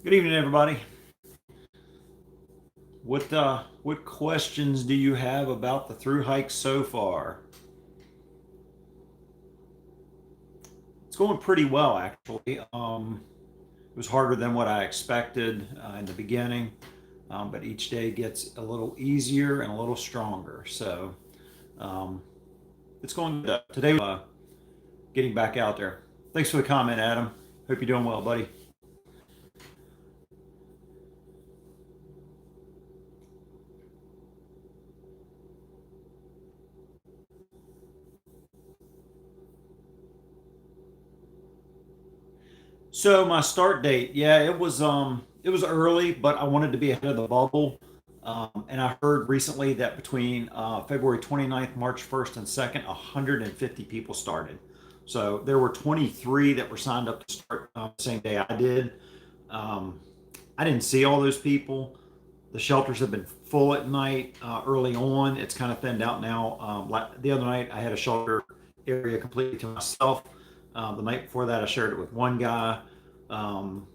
Good evening, everybody. What questions do you have about the through hike so far? It's going pretty well, actually. It was harder than what I expected in the beginning, but each day gets a little easier and a little stronger. So um, it's going good. Today, getting back out there. Thanks for the comment, Adam. Hope you're doing well, buddy. So my start date, yeah, it was early, but I wanted to be ahead of the bubble. And I heard recently that between February 29th, March 1st, and 2nd, 150 people started. So there were 23 that were signed up to start the same day I did. Um, I didn't see all those people. The shelters have been full at night early on. It's kind of thinned out now. The other night, I had a shelter area completely to myself. The night before that, I shared it with one guy. Um,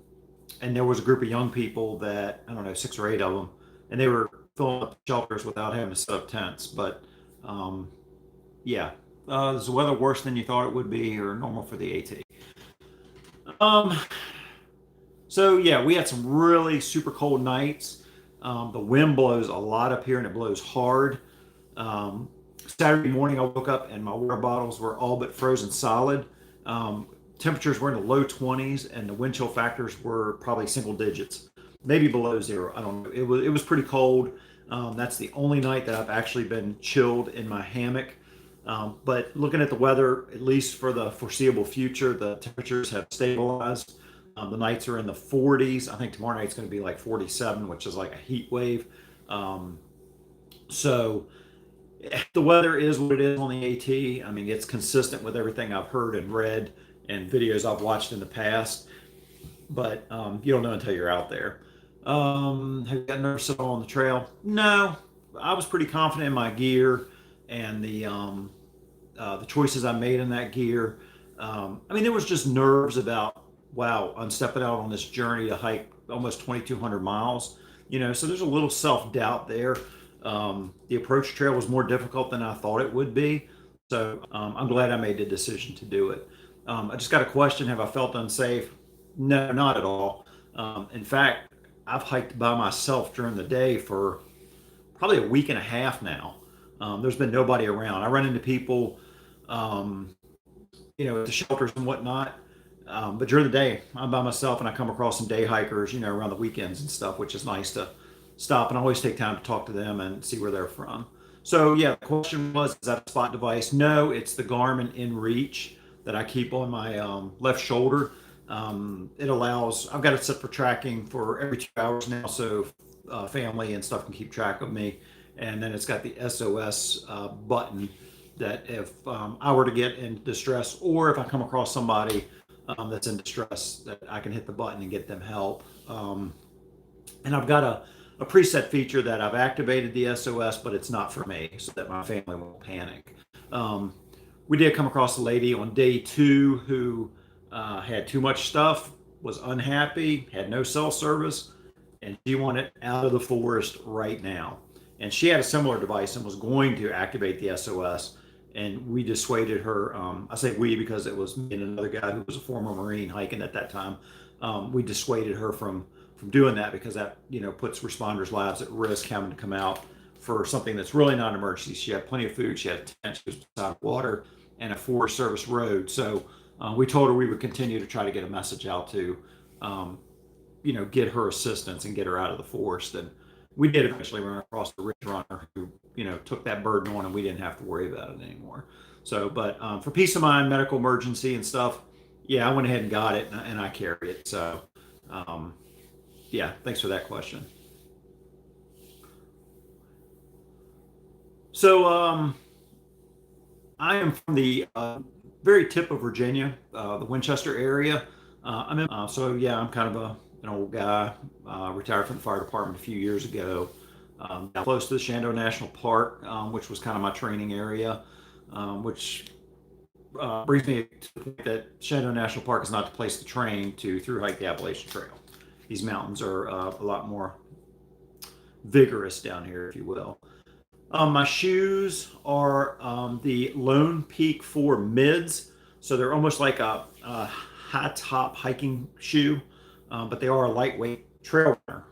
and there was a group of young people that, I don't know, six or eight of them, and they were filling up shelters without having to set up tents. But um, yeah, is the weather worse than you thought it would be or normal for the AT? Um, So yeah, we had some really super cold nights. The wind blows a lot up here, and it blows hard. Um, Saturday morning, I woke up and my water bottles were all but frozen solid. Um, Temperatures were in the low 20s, and the wind chill factors were probably single digits, maybe below zero. I don't know. It was pretty cold. That's the only night that I've actually been chilled in my hammock. But looking at the weather, at least for the foreseeable future, the temperatures have stabilized. The nights are in the 40s. I think tomorrow night's going to be like 47, which is like a heat wave. Um, so the weather is what it is on the AT. I mean, it's consistent with everything I've heard and read and videos I've watched in the past, but you don't know until you're out there. Have you got nervous at all on the trail? No, I was pretty confident in my gear and the choices I made in that gear. I mean, there was just nerves about, wow, I'm stepping out on this journey to hike almost 2,200 miles. So there's a little self doubt there. The approach trail was more difficult than I thought it would be. So I'm glad I made the decision to do it. I just got a question. Have I felt unsafe? No, not at all. In fact, I've hiked by myself during the day for probably a week and a half now. There's been nobody around. I run into people, um, at the shelters and whatnot. But during the day, I'm by myself, and I come across some day hikers, around the weekends and stuff, which is nice to stop. And I always take time to talk to them and see where they're from. So yeah, the question was, is that a spot device? No, it's the Garmin InReach that I keep on my left shoulder. It allows, I've got it set for tracking for every 2 hours now, so family and stuff can keep track of me. And then it's got the SOS button that if I were to get in distress, or if I come across somebody that's in distress, that I can hit the button and get them help. And I've got a preset feature that I've activated the SOS, but it's not for me, so that my family won't panic. Um, we did come across a lady on day two who had too much stuff, was unhappy, had no cell service, and she wanted out of the forest right now. And she had a similar device and was going to activate the SOS. And we dissuaded her. I say we because it was me and another guy who was a former Marine hiking at that time. We dissuaded her from doing that because that puts responders' lives at risk having to come out for something that's really not an emergency. She had plenty of food. She had a tent. She was beside water and a Forest Service road. So we told her we would continue to try to get a message out to um, get her assistance and get her out of the forest. And we did eventually run across the ridge runner who, took that burden on, and we didn't have to worry about it anymore. So, but for peace of mind, medical emergency and stuff, yeah, I went ahead and got it, and I carry it. So, um, yeah, thanks for that question. So, I am from the very tip of Virginia, the Winchester area. So yeah, I'm kind of an old guy. Retired from the fire department a few years ago. Close to the Shenandoah National Park, which was kind of my training area, which brings me to the point that Shenandoah National Park is not the place to train to through hike the Appalachian Trail. these mountains are a lot more vigorous down here, if you will. My shoes are the Lone Peak 4 mids, so they're almost like a high top hiking shoe, but they are a lightweight trail runner.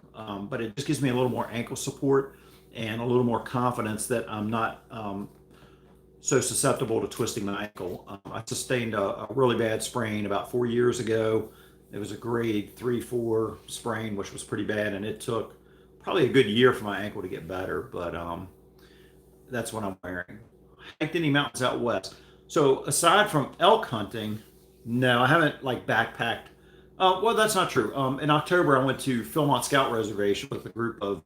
But it just gives me a little more ankle support and a little more confidence that I'm not so susceptible to twisting my ankle. I sustained a really bad sprain about 4 years ago. It was a grade 3, 4 sprain, which was pretty bad, and it took probably a good year for my ankle to get better. But that's what I'm wearing. Hiked any mountains out west? So aside from elk hunting, no, I haven't like backpacked. Well, that's not true. In October, I went to Philmont Scout Reservation with a group of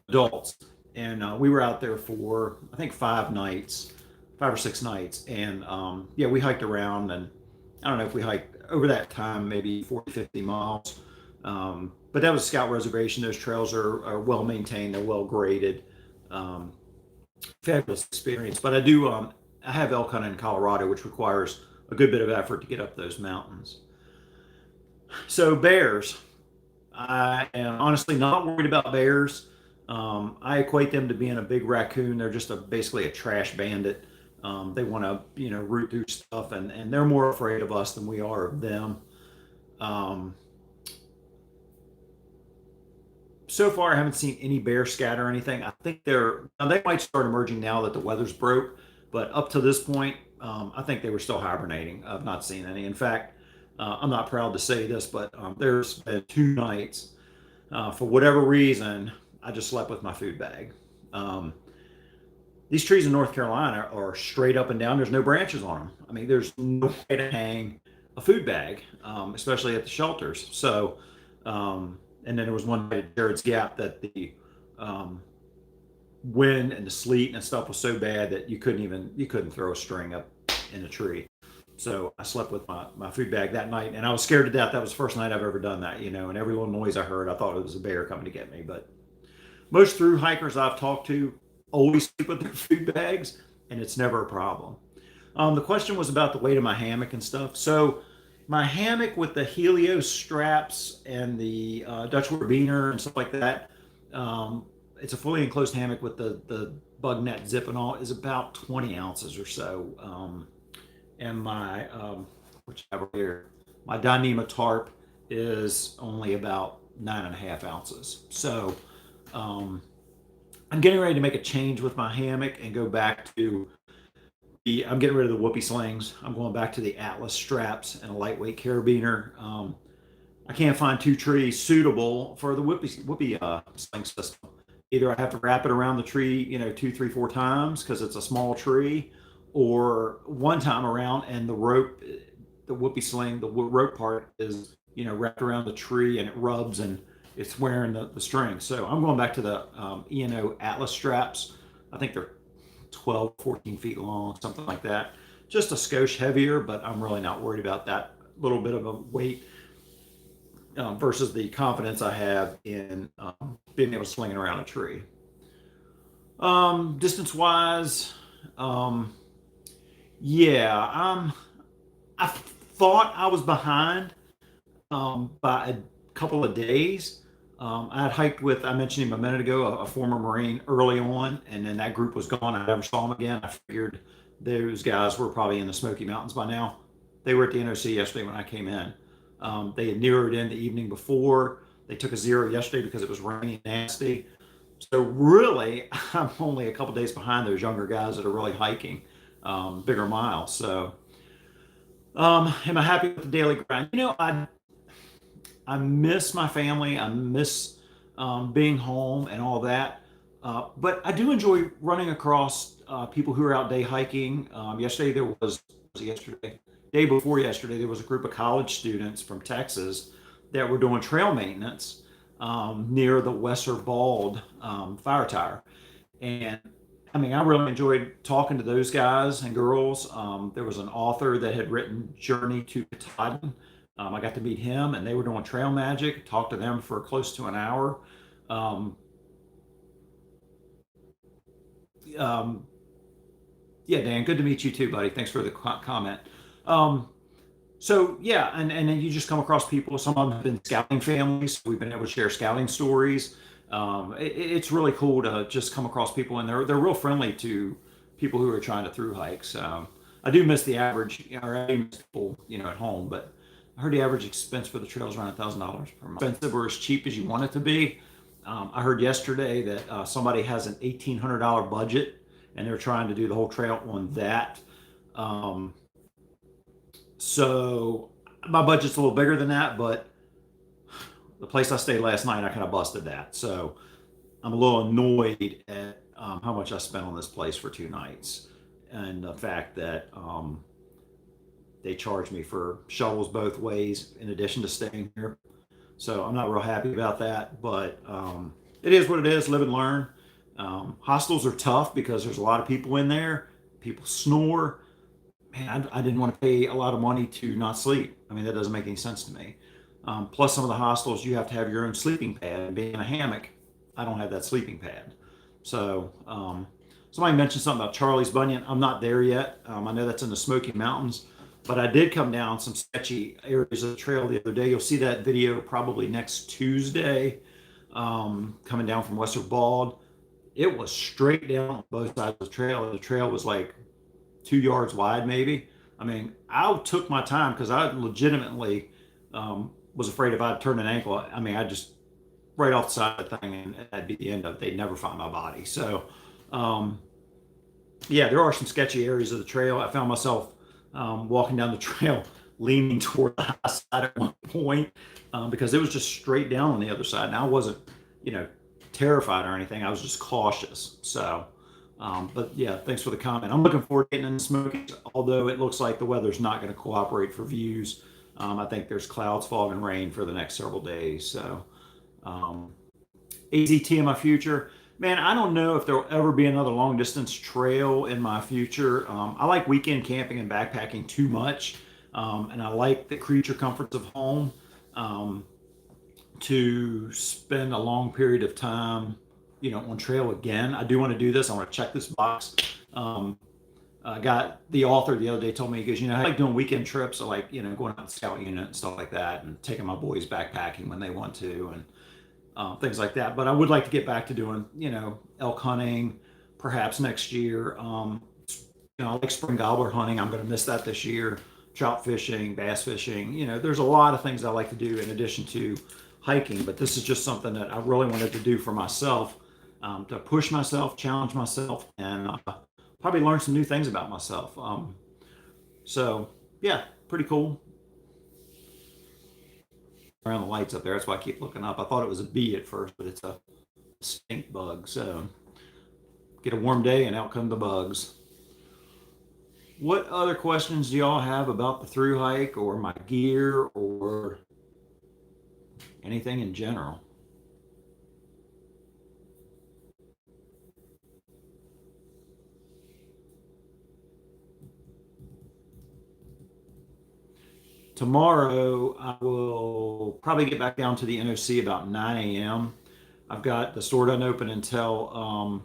adults, and we were out there for I think 5 nights, 5 or 6 nights, and yeah, we hiked around, and I don't know if we hiked over that time maybe 40, 50 miles. But that was a scout reservation. Those trails are well maintained, they're well graded. Um, Fabulous experience. But I have elk hunting in Colorado, which requires a good bit of effort to get up those mountains. So bears, I am honestly not worried about bears. I equate them to being a big raccoon. They're just basically a trash bandit. They want to, root through stuff, and they're more afraid of us than we are of them. Um, so far, I haven't seen any bear scat or anything. I think they might start emerging now that the weather's broke, but up to this point, I think they were still hibernating. I've not seen any. In fact, I'm not proud to say this, but there's been 2 nights, for whatever reason, I just slept with my food bag. Um, these trees in North Carolina are straight up and down. There's no branches on them. I mean, there's no way to hang a food bag, especially at the shelters. So, and then there was one night at Jared's Gap that the um, wind and the sleet and stuff was so bad that you couldn't throw a string up in a tree. So I slept with my food bag that night, and I was scared to death. That was the first night I've ever done that, and every little noise I heard, I thought it was a bear coming to get me. But most through hikers I've talked to always sleep with their food bags, and it's never a problem. The question was about the weight of my hammock and stuff. So my hammock with the Helios straps and the Dutch Warbiner and stuff like that, um, it's a fully enclosed hammock with the bug net zip and all, is about 20 ounces or so. And my which I have right here, my Dyneema tarp is only about 9.5 ounces. So um, I'm getting ready to make a change with my hammock and go back to I'm getting rid of the whoopee slings. I'm going back to the Atlas straps and a lightweight carabiner. I can't find two trees suitable for the whoopee sling system. Either I have to wrap it around the tree, 2, 3, 4 times because it's a small tree, or one time around and the rope, the whoopee sling, the rope part is wrapped around the tree and it rubs and it's wearing the string. So I'm going back to the E&O Atlas straps. I think they're 12, 14 feet long, something like that. Just a skosh heavier, but I'm really not worried about that little bit of a weight versus the confidence I have in being able to sling it around a tree. Distance wise, um, yeah, I thought I was behind by a couple of days. I had hiked with, I mentioned him a minute ago, a former Marine early on, and then that group was gone. I never saw them again. I figured those guys were probably in the Smoky Mountains by now. They were at the NOC yesterday when I came in. They had neared in the evening before. They took a zero yesterday because it was rainy and nasty. So really, I'm only a couple days behind those younger guys that are really hiking bigger miles. So, am I happy with the daily grind? I miss my family. I miss being home and all that. But I do enjoy running across people who are out day hiking. Yesterday was it yesterday, day before yesterday, there was a group of college students from Texas that were doing trail maintenance near the Wesser Bald fire tire. And I mean, I really enjoyed talking to those guys and girls. There was an author that had written Journey to Katahdin. I got to meet him, and they were doing trail magic. Talked to them for close to an hour. Um, um, yeah, Dan, good to meet you too, buddy. Thanks for the comment. Um, So yeah, and then you just come across people. Some of them have been scouting families. We've been able to share scouting stories. It's really cool to just come across people, and they're real friendly to people who are trying to through hikes. I do miss the average, or I do miss people, at home, but I heard the average expense for the trail is around $1,000 per month. Expensive or as cheap as you want it to be. I heard yesterday that somebody has an $1,800 budget, and they're trying to do the whole trail on that. Um, so my budget's a little bigger than that, but the place I stayed last night, I kind of busted that. So I'm a little annoyed at how much I spent on this place for 2 nights, and the fact that they charged me for shuttles both ways in addition to staying here. So I'm not real happy about that, but it is what it is. Live and learn. Hostels are tough because there's a lot of people in there. People snore. Man, I didn't want to pay a lot of money to not sleep. I mean, that doesn't make any sense to me. Plus, some of the hostels, you have to have your own sleeping pad. And being in a hammock, I don't have that sleeping pad. So, somebody mentioned something about Charlie's Bunyan. I'm not there yet. I know that's in the Smoky Mountains, but I did come down some sketchy areas of the trail the other day. You'll see that video probably next Tuesday, coming down from Western Bald. It was straight down both sides of the trail. The trail was like 2 yards wide, maybe. I mean, I took my time because I legitimately was afraid if I'd turned an ankle. I mean, I just right off the side of the thing, and that'd be the end of it. They'd never find my body. So, um, yeah, there are some sketchy areas of the trail. I found myself walking down the trail, leaning toward the high side at one point because it was just straight down on the other side, and I wasn't, you know, terrified or anything. I was just cautious. So. But yeah, thanks for the comment. I'm looking forward to getting in the Smokies, although it looks like the weather's not going to cooperate for views. I think there's clouds, fog, and rain for the next several days. So, um, AZT in my future, man, I don't know if there'll ever be another long distance trail in my future. I like weekend camping and backpacking too much, and I like the creature comforts of home. Um, to spend a long period of time, on trail again. I do want to do this. I want to check this box. Um, I got the author the other day told me, he goes, I like doing weekend trips. I like, going out to scout unit and stuff like that, and taking my boys backpacking when they want to, and things like that. But I would like to get back to doing, elk hunting, perhaps next year. I like spring gobbler hunting. I'm going to miss that this year. Trout fishing, bass fishing. There's a lot of things I like to do in addition to hiking. But this is just something that I really wanted to do for myself, to push myself, challenge myself, and probably learn some new things about myself. So yeah, pretty cool. Around the lights up there. That's why I keep looking up. I thought it was a bee at first, but it's a stink bug. So get a warm day, and out come the bugs. What other questions do y'all have about the through hike or my gear or anything in general? Tomorrow, I will probably get back down to the NOC about 9 a.m. I've got the store doesn't open until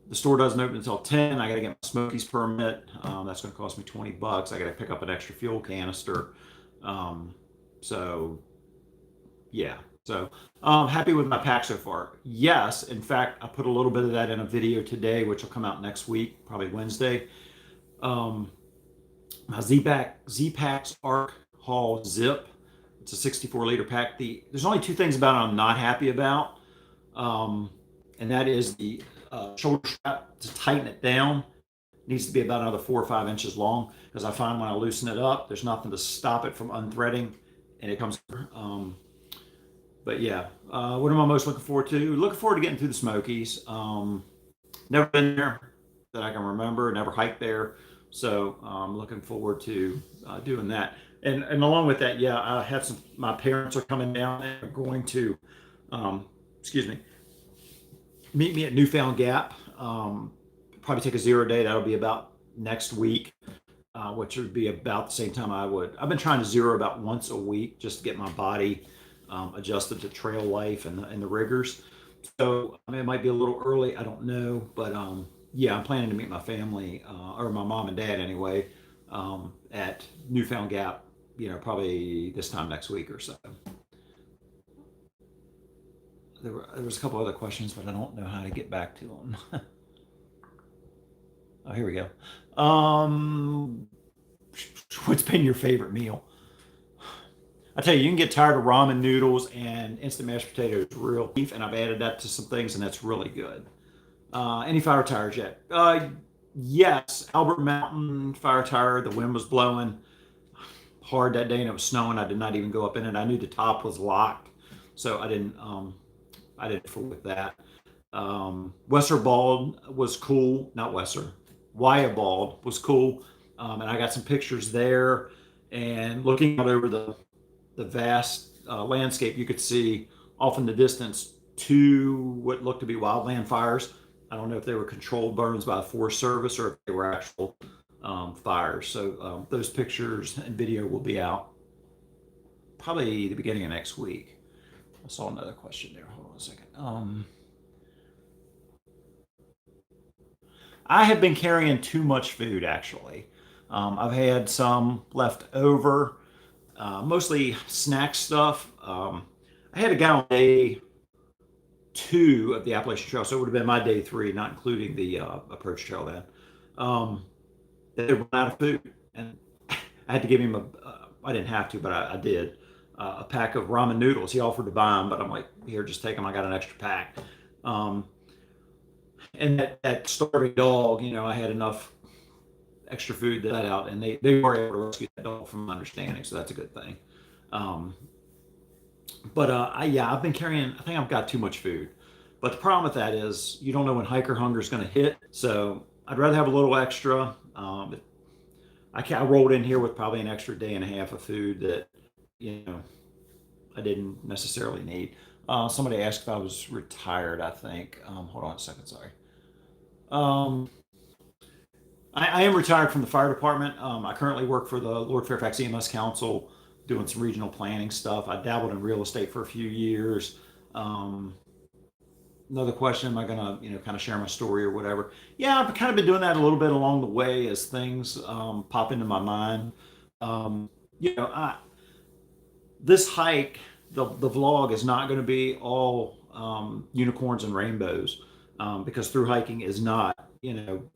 the store doesn't open until 10. I got to get my Smokies permit. That's going to cost me $20. I got to pick up an extra fuel canister. Um, so yeah. So happy with my pack so far. Yes, in fact, I put a little bit of that in a video today, which will come out next week, probably Wednesday. Um, my Z-Packs Arc Haul Zip. It's a 64-liter pack. There's only two things about it I'm not happy about, and that is the shoulder strap to tighten it down. It needs to be about another 4 or 5 inches long, because I find when I loosen it up, there's nothing to stop it from unthreading, and it comes. But yeah, what am I most looking forward to? Looking forward to getting through the Smokies. Never been there that I can remember. Never hiked there, so I'm looking forward to doing that. And along with that, yeah, I have some. My parents are coming down and are going to, um, excuse me, meet me at Newfound Gap. Probably take a 0 day. That'll be about next week, which would be about the same time I would. I've been trying to zero about once a week just to get my body adjusted to trail life and the rigors. So I mean, it might be a little early. I don't know, but yeah, I'm planning to meet my family or my mom and dad anyway at Newfound Gap, probably this time next week or so. There was a couple other questions, but I don't know how to get back to them. Oh, here we go. What's been your favorite meal? I tell you, you can get tired of ramen noodles and instant mashed potatoes real beef, and I've added that to some things, and that's really good. Any fire tires yet? Yes, Albert Mountain fire tire. The wind was blowing hard that day, and it was snowing. I did not even go up in it. I knew the top was locked, so I didn't. I didn't fool with that. Wesser Bald was cool. Not Wesser. Wyabald was cool, and I got some pictures there. And looking out over the vast landscape, you could see off in the distance two what looked to be wildland fires. I don't know if they were controlled burns by the Forest Service or if they were actual fires. So those pictures and video will be out probably the beginning of next week. I saw another question there. Hold on a second. I have been carrying too much food, actually. I've had some left over, mostly snack stuff. I had a guy on day 2 of the Appalachian Trail, so it would have been my day 3, not including the approach trail then. They ran out of food, and I had to give him I didn't have to, but I did, a pack of ramen noodles. He offered to buy them, but I'm like, here, just take them. I got an extra pack. And that starving dog, I had enough extra food to let out, and they were able to rescue that dog from my understanding, so that's a good thing. But I've been carrying. I think I've got too much food. But the problem with that is you don't know when hiker hunger is going to hit. So I'd rather have a little extra. I rolled in here with probably an extra day and a half of food that I didn't necessarily need. Somebody asked if I was retired. I think. Hold on a second. Sorry. I am retired from the fire department. I currently work for the Lord Fairfax EMS Council, doing some regional planning stuff. I dabbled in real estate for a few years. Another question: am I gonna, kind of share my story or whatever? Yeah, I've kind of been doing that a little bit along the way as things pop into my mind. This hike, the vlog is not going to be all unicorns and rainbows, because through hiking is not,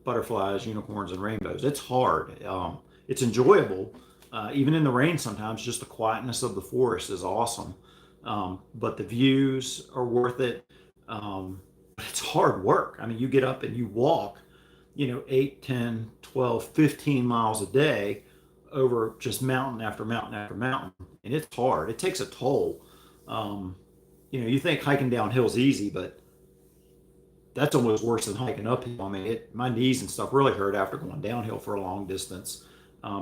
butterflies, unicorns, and rainbows. It's hard. It's enjoyable, even in the rain sometimes. Just the quietness of the forest is awesome. But the views are worth it. But it's hard work. I mean, you get up and you walk, 8, 10, 12, 15 miles a day over just mountain after mountain after mountain. And it's hard. It takes a toll. You think hiking downhill is easy, but that's almost worse than hiking uphill. I mean, my knees and stuff really hurt after going downhill for a long distance,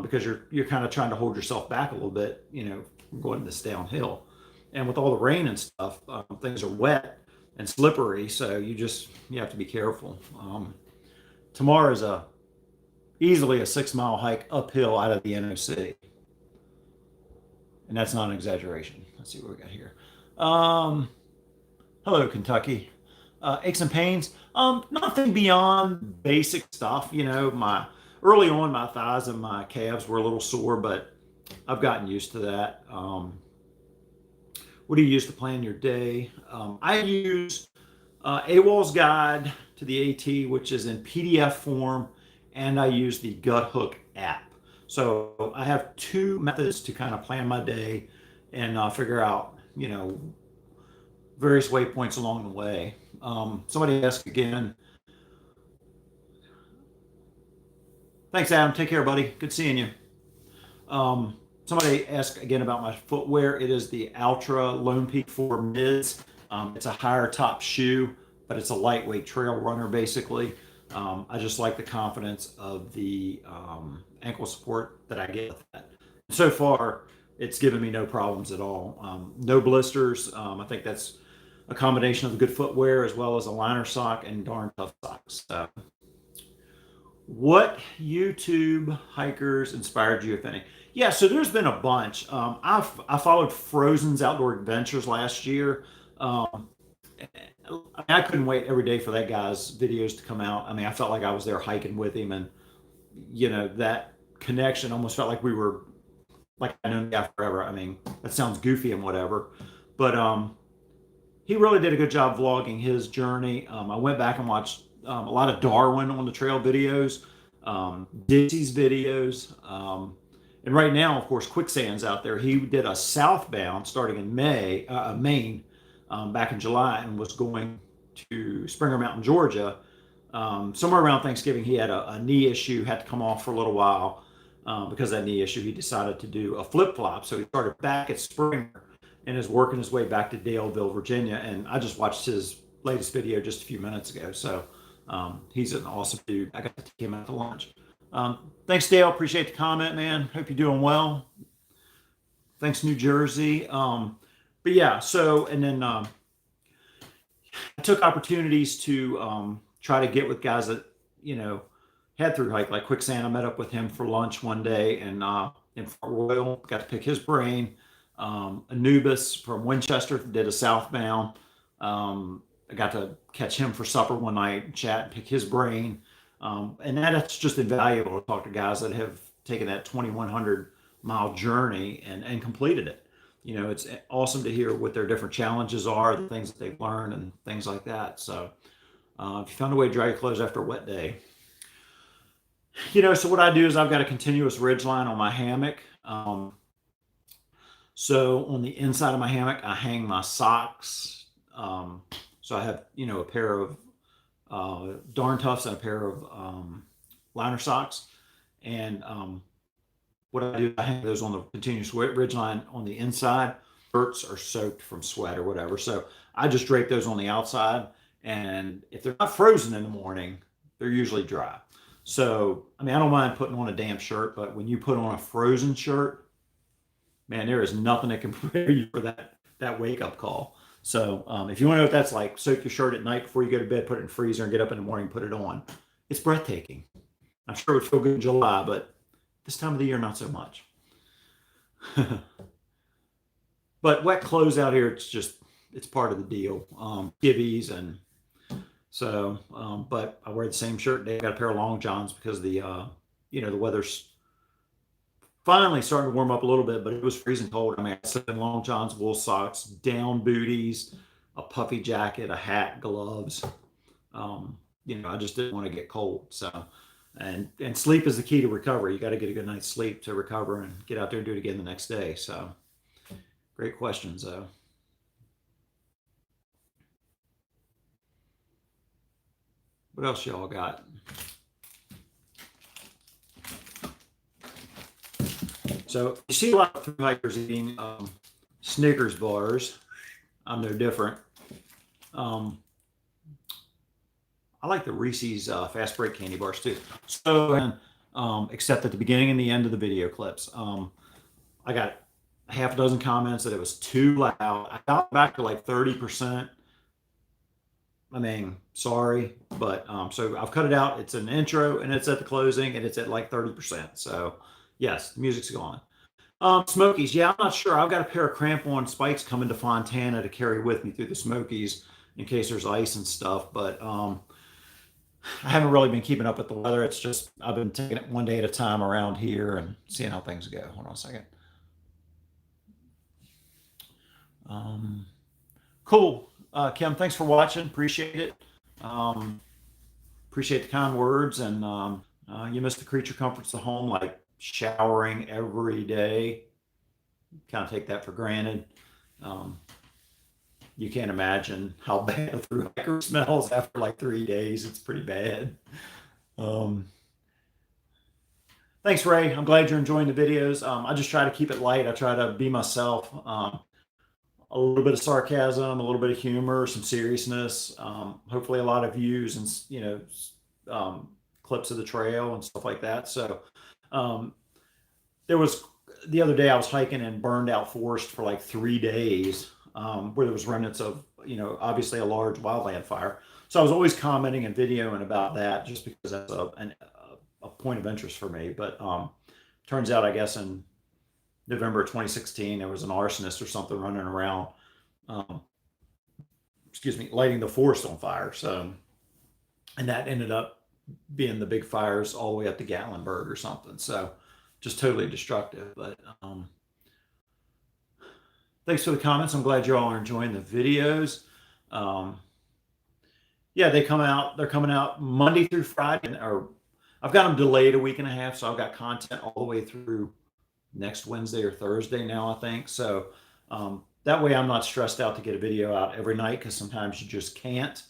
because you're kind of trying to hold yourself back a little bit, from going this downhill. And with all the rain and stuff, things are wet and slippery, so you have to be careful. Tomorrow is easily a 6-mile hike uphill out of the NOC, and that's not an exaggeration. Let's see what we got here. Hello, Kentucky. Aches and pains. Nothing beyond basic stuff. Early on, my thighs and my calves were a little sore, but I've gotten used to that. What do you use to plan your day? I use AWOL's Guide to the AT, which is in PDF form, and I use the Guthook app. So I have 2 methods to kind of plan my day and figure out, various waypoints along the way. Somebody asked again. Thanks, Adam. Take care, buddy. Good seeing you. Somebody asked again about my footwear. It is the Altra Lone Peak 4 Mids. It's a higher top shoe, but it's a lightweight trail runner, basically. I just like the confidence of the ankle support that I get with that. So far, it's given me no problems at all. No blisters. I think that's a combination of good footwear as well as a liner sock and darn tough socks. What YouTube hikers inspired you, if any? Yeah, so there's been a bunch. I followed Frozen's Outdoor Adventures last year. I couldn't wait every day for that guy's videos to come out. I mean, I felt like I was there hiking with him, and that connection. Almost felt like we were like I know the guy forever. I mean, that sounds goofy and whatever, but he really did a good job vlogging his journey. I went back and watched a lot of Darwin on the trail videos, Dixie's videos, and right now, of course, Quicksand's out there. He did a southbound starting in Maine, back in July, and was going to Springer Mountain, Georgia. Somewhere around Thanksgiving, he had a knee issue, had to come off for a little while. Because of that knee issue, he decided to do a flip flop. So he started back at Springer and is working his way back to Daleville, Virginia. And I just watched his latest video just a few minutes ago. So he's an awesome dude. I got to take him out to lunch. Thanks, Dale. Appreciate the comment, man. Hope you're doing well. Thanks, New Jersey. But yeah, so, and then I took opportunities to try to get with guys that, head through hike like Quicksand. I met up with him for lunch one day and in Fort Royal, got to pick his brain. Anubis from Winchester did a southbound. I got to catch him for supper one night, chat, pick his brain. And that's just invaluable to talk to guys that have taken that 2,100-mile journey and completed it. It's awesome to hear what their different challenges are, the things that they've learned and things like that. So if you found a way to dry your clothes after a wet day, so what I do is I've got a continuous ridge line on my hammock. So on the inside of my hammock, I hang my socks. So I have, a pair of Darn Toughs and a pair of liner socks. And what I do, I hang those on the continuous ridge line on the inside. Shirts are soaked from sweat or whatever. So I just drape those on the outside. And if they're not frozen in the morning, they're usually dry. So, I don't mind putting on a damp shirt, but when you put on a frozen shirt, man, there is nothing that can prepare you for that wake-up call. So if you want to know what that's like, soak your shirt at night before you go to bed, put it in the freezer, and get up in the morning and put it on. It's breathtaking. I'm sure it would feel good in July, but this time of the year, not so much. But wet clothes out here, it's part of the deal. Skivvies and so, but I wear the same shirt today. I got a pair of long johns because the weather's finally starting to warm up a little bit, but it was freezing cold. I slept in long johns, wool socks, down booties, a puffy jacket, a hat, gloves. I just didn't want to get cold. So, and sleep is the key to recovery. You got to get a good night's sleep to recover and get out there and do it again the next day. So, great questions, though. What else y'all got? So you see a lot of thru hikers eating Snickers bars. I'm no different. I like the Reese's Fast Break candy bars too. So, except at the beginning and the end of the video clips, I got a half a dozen comments that it was too loud. I got back to like 30%. Sorry, but so I've cut it out. It's an intro and it's at the closing and it's at like 30%. So yes, the music's gone. Smokies, yeah, I'm not sure. I've got a pair of cramp-on spikes coming to Fontana to carry with me through the Smokies in case there's ice and stuff. But I haven't really been keeping up with the weather. It's just I've been taking it one day at a time around here and seeing how things go. Hold on a second. Cool. Kim, thanks for watching. Appreciate it. Appreciate the kind words. And you missed the creature comforts of home, like showering every day. Kind of take that for granted. You can't imagine how bad a thru hiker smells after like 3 days. It's pretty bad. Thanks, Ray. I'm glad you're enjoying the videos. I just try to keep it light. I try to be myself. A little bit of sarcasm, a little bit of humor, some seriousness, hopefully a lot of views and, clips of the trail and stuff like that. So there was the other day I was hiking in burned out forest for like 3 days where there was remnants of, obviously a large wildland fire. So I was always commenting and videoing about that just because that's a point of interest for me. But turns out, I guess, in November of 2016, there was an arsonist or something running around, lighting the forest on fire. So, and that ended up being the big fires all the way up to Gatlinburg or something. So, just totally destructive. But thanks for the comments. I'm glad you all are enjoying the videos. Um, yeah, they come out. They're coming out Monday through Friday, or I've got them delayed a week and a half, so I've got content all the way through next Wednesday or Thursday now, I think. So that way I'm not stressed out to get a video out every night because sometimes you just can't.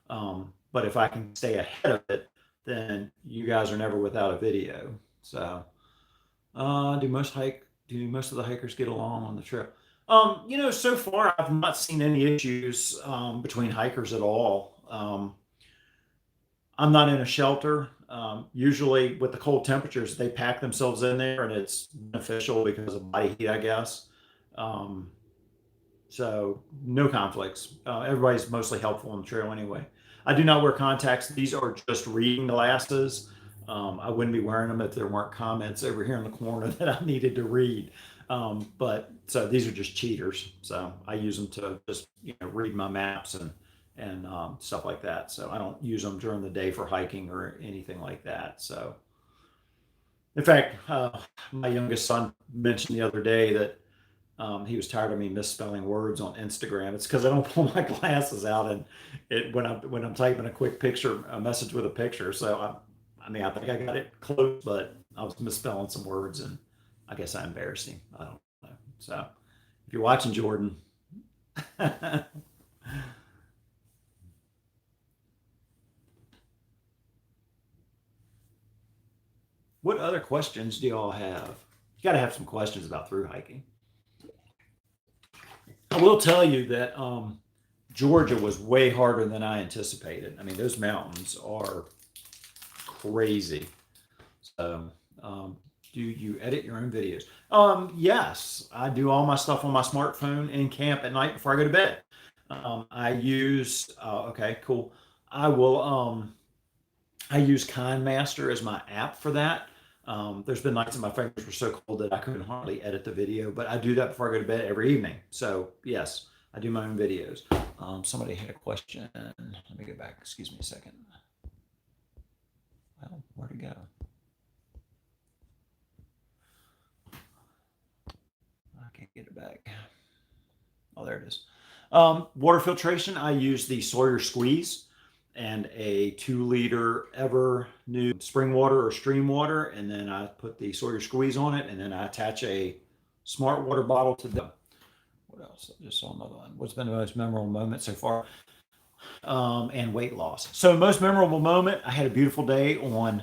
But if I can stay ahead of it, then you guys are never without a video. So do most of the hikers get along on the trail? So far I've not seen any issues between hikers at all. I'm not in a shelter. Usually, with the cold temperatures, they pack themselves in there, and it's beneficial because of body heat, I guess. Um, so, no conflicts. Everybody's mostly helpful on the trail anyway. I do not wear contacts. These are just reading glasses. I wouldn't be wearing them if there weren't comments over here in the corner that I needed to read. But so these are just cheaters. So I use them to just read my maps and stuff like that. So I don't use them during the day for hiking or anything like that. So, in fact, my youngest son mentioned the other day that he was tired of me misspelling words on Instagram. It's because I don't pull my glasses out and when I'm typing a quick picture, a message with a picture. So I mean, I think I got it close, but I was misspelling some words, and I guess I embarrassed him. I don't know. So if you're watching, Jordan. What other questions do y'all have? You got to have some questions about through hiking. I will tell you that Georgia was way harder than I anticipated. I mean, those mountains are crazy. So, do you edit your own videos? Yes, I do all my stuff on my smartphone in camp at night before I go to bed. I use okay, cool. I will I use KindMaster as my app for that. There's been nights that my fingers were so cold that I couldn't hardly edit the video, but I do that before I go to bed every evening. So yes, I do my own videos. Somebody had a question. Let me go back. Excuse me a second. Well, where'd it go? I can't get it back. Oh, there it is. Water filtration, I use the Sawyer Squeeze and a 2-liter Ever New spring water or stream water, and then I put the Sawyer Squeeze on it, and then I attach a smart water bottle to the. What else? I just saw another one. What's been the most memorable moment so far? And weight loss. So most memorable moment, I had a beautiful day on.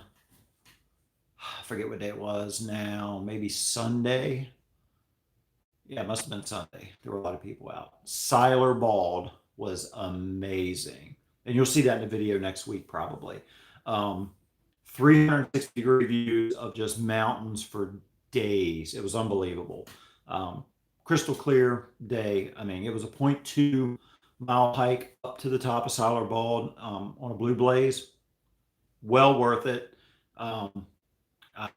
I forget what day it was now. Maybe Sunday. Yeah, it must have been Sunday. There were a lot of people out. Siler Bald was amazing. And you'll see that in the video next week, probably. 360-degree views of just mountains for days. It was unbelievable. Crystal clear day. I mean, it was a 0.2-mile hike up to the top of Siler Bald on a Blue Blaze. Well worth it. I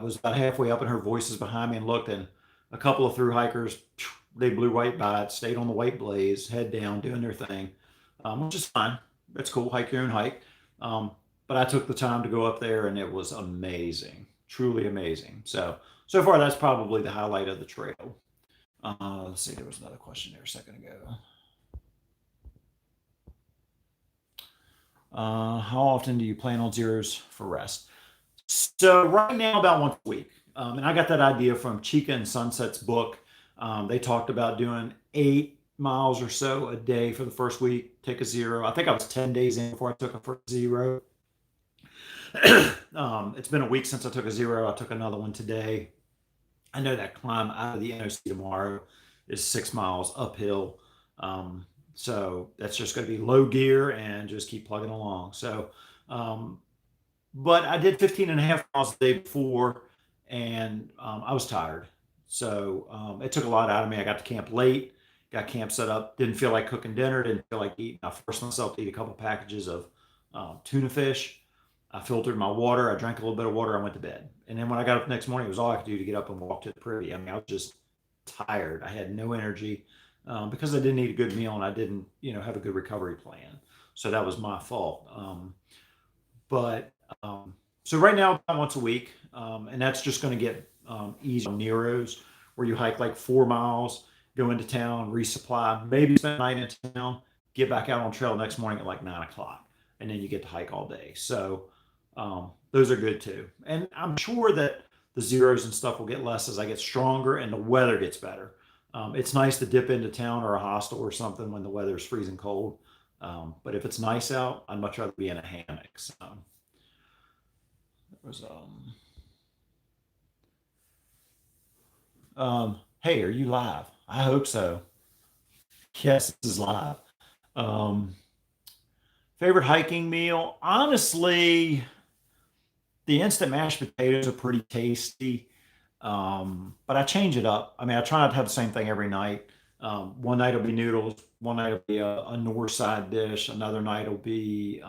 was about halfway up, and her voice is behind me, and looked, and a couple of through hikers, they blew right by it, stayed on the White Blaze, head down, doing their thing, which is fine. That's cool. Hike your own hike. But I took the time to go up there, and it was amazing, truly amazing. So far, that's probably the highlight of the trail. Let's see, there was another question there a second ago. How often do you plan on zeros for rest? So right now, about once a week. And I got that idea from Chica and Sunset's book. They talked about doing 8 miles or so a day for the first week, take a zero. I think I was 10 days in before I took a first zero. It's been a week since I took a zero. I took another one today. I know that climb out of the NOC tomorrow is 6 miles uphill. So that's just going to be low gear and just keep plugging along. So, but I did 15 and a half miles the day before, and I was tired. So it took a lot out of me. I got to camp late, got camp set up, didn't feel like cooking dinner, didn't feel like eating. I forced myself to eat a couple packages of tuna fish. I filtered my water. I drank a little bit of water. I went to bed. And then when I got up the next morning, it was all I could do to get up and walk to the privy. I mean, I was just tired. I had no energy because I didn't eat a good meal, and I didn't, have a good recovery plan. So that was my fault. But so right now, about once a week, and that's just going to get easy on Nero's, where you hike like 4 miles, go into town, resupply, maybe spend the night in town, get back out on trail next morning at like 9 o'clock, and then you get to hike all day. So those are good too. And I'm sure that the zeros and stuff will get less as I get stronger and the weather gets better. It's nice to dip into town or a hostel or something when the weather is freezing cold. But if it's nice out, I'd much rather be in a hammock. So it was hey, are you live? I hope so. Yes, this is live. Um, Favorite hiking meal? Honestly, the instant mashed potatoes are pretty tasty, but I change it up. I mean, I try not to have the same thing every night. One night will be noodles, one night will be a north side dish, another night will be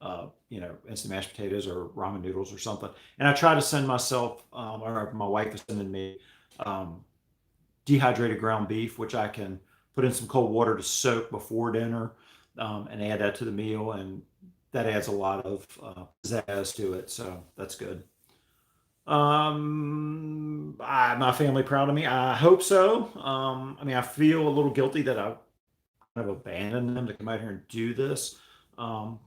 instant mashed potatoes or ramen noodles or something. And I try to send myself, or my wife is sending me um, dehydrated ground beef, which I can put in some cold water to soak before dinner, and add that to the meal, and that adds a lot of pizzazz to it. So that's good. My family proud of me. I hope so. I mean, I feel a little guilty that I kind of abandoned them to come out here and do this. Um,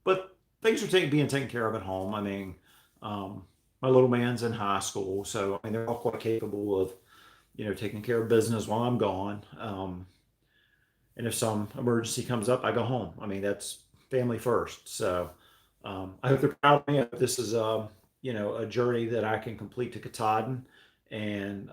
but things are being taken care of at home. I mean, um, my little man's in high school, so I mean they're all quite capable of taking care of business while I'm gone. And if some emergency comes up, I go home. I mean that's family first. So I hope they're proud of me. I hope this is a journey that I can complete to Katahdin, and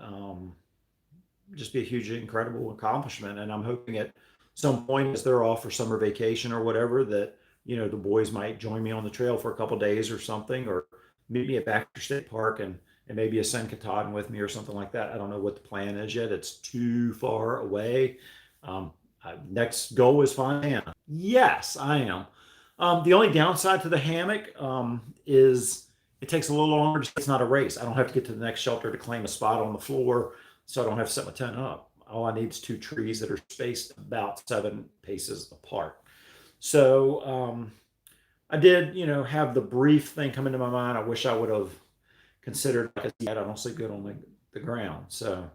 just be a huge, incredible accomplishment. And I'm hoping at some point, as they're off for summer vacation or whatever, that the boys might join me on the trail for a couple days or something, or meet me at Baxter State Park and maybe ascend Katahdin with me or something like that. I don't know what the plan is yet. It's too far away. Um, Next goal is Fontana. Yes, I am. The only downside to the hammock is it takes a little longer. It's not a race. I don't have to get to the next shelter to claim a spot on the floor, so I don't have to set my tent up. All I need is two trees that are spaced about 7 paces apart. So I did, have the brief thing come into my mind. I wish I would have considered, like I said, I don't sleep good on the ground. So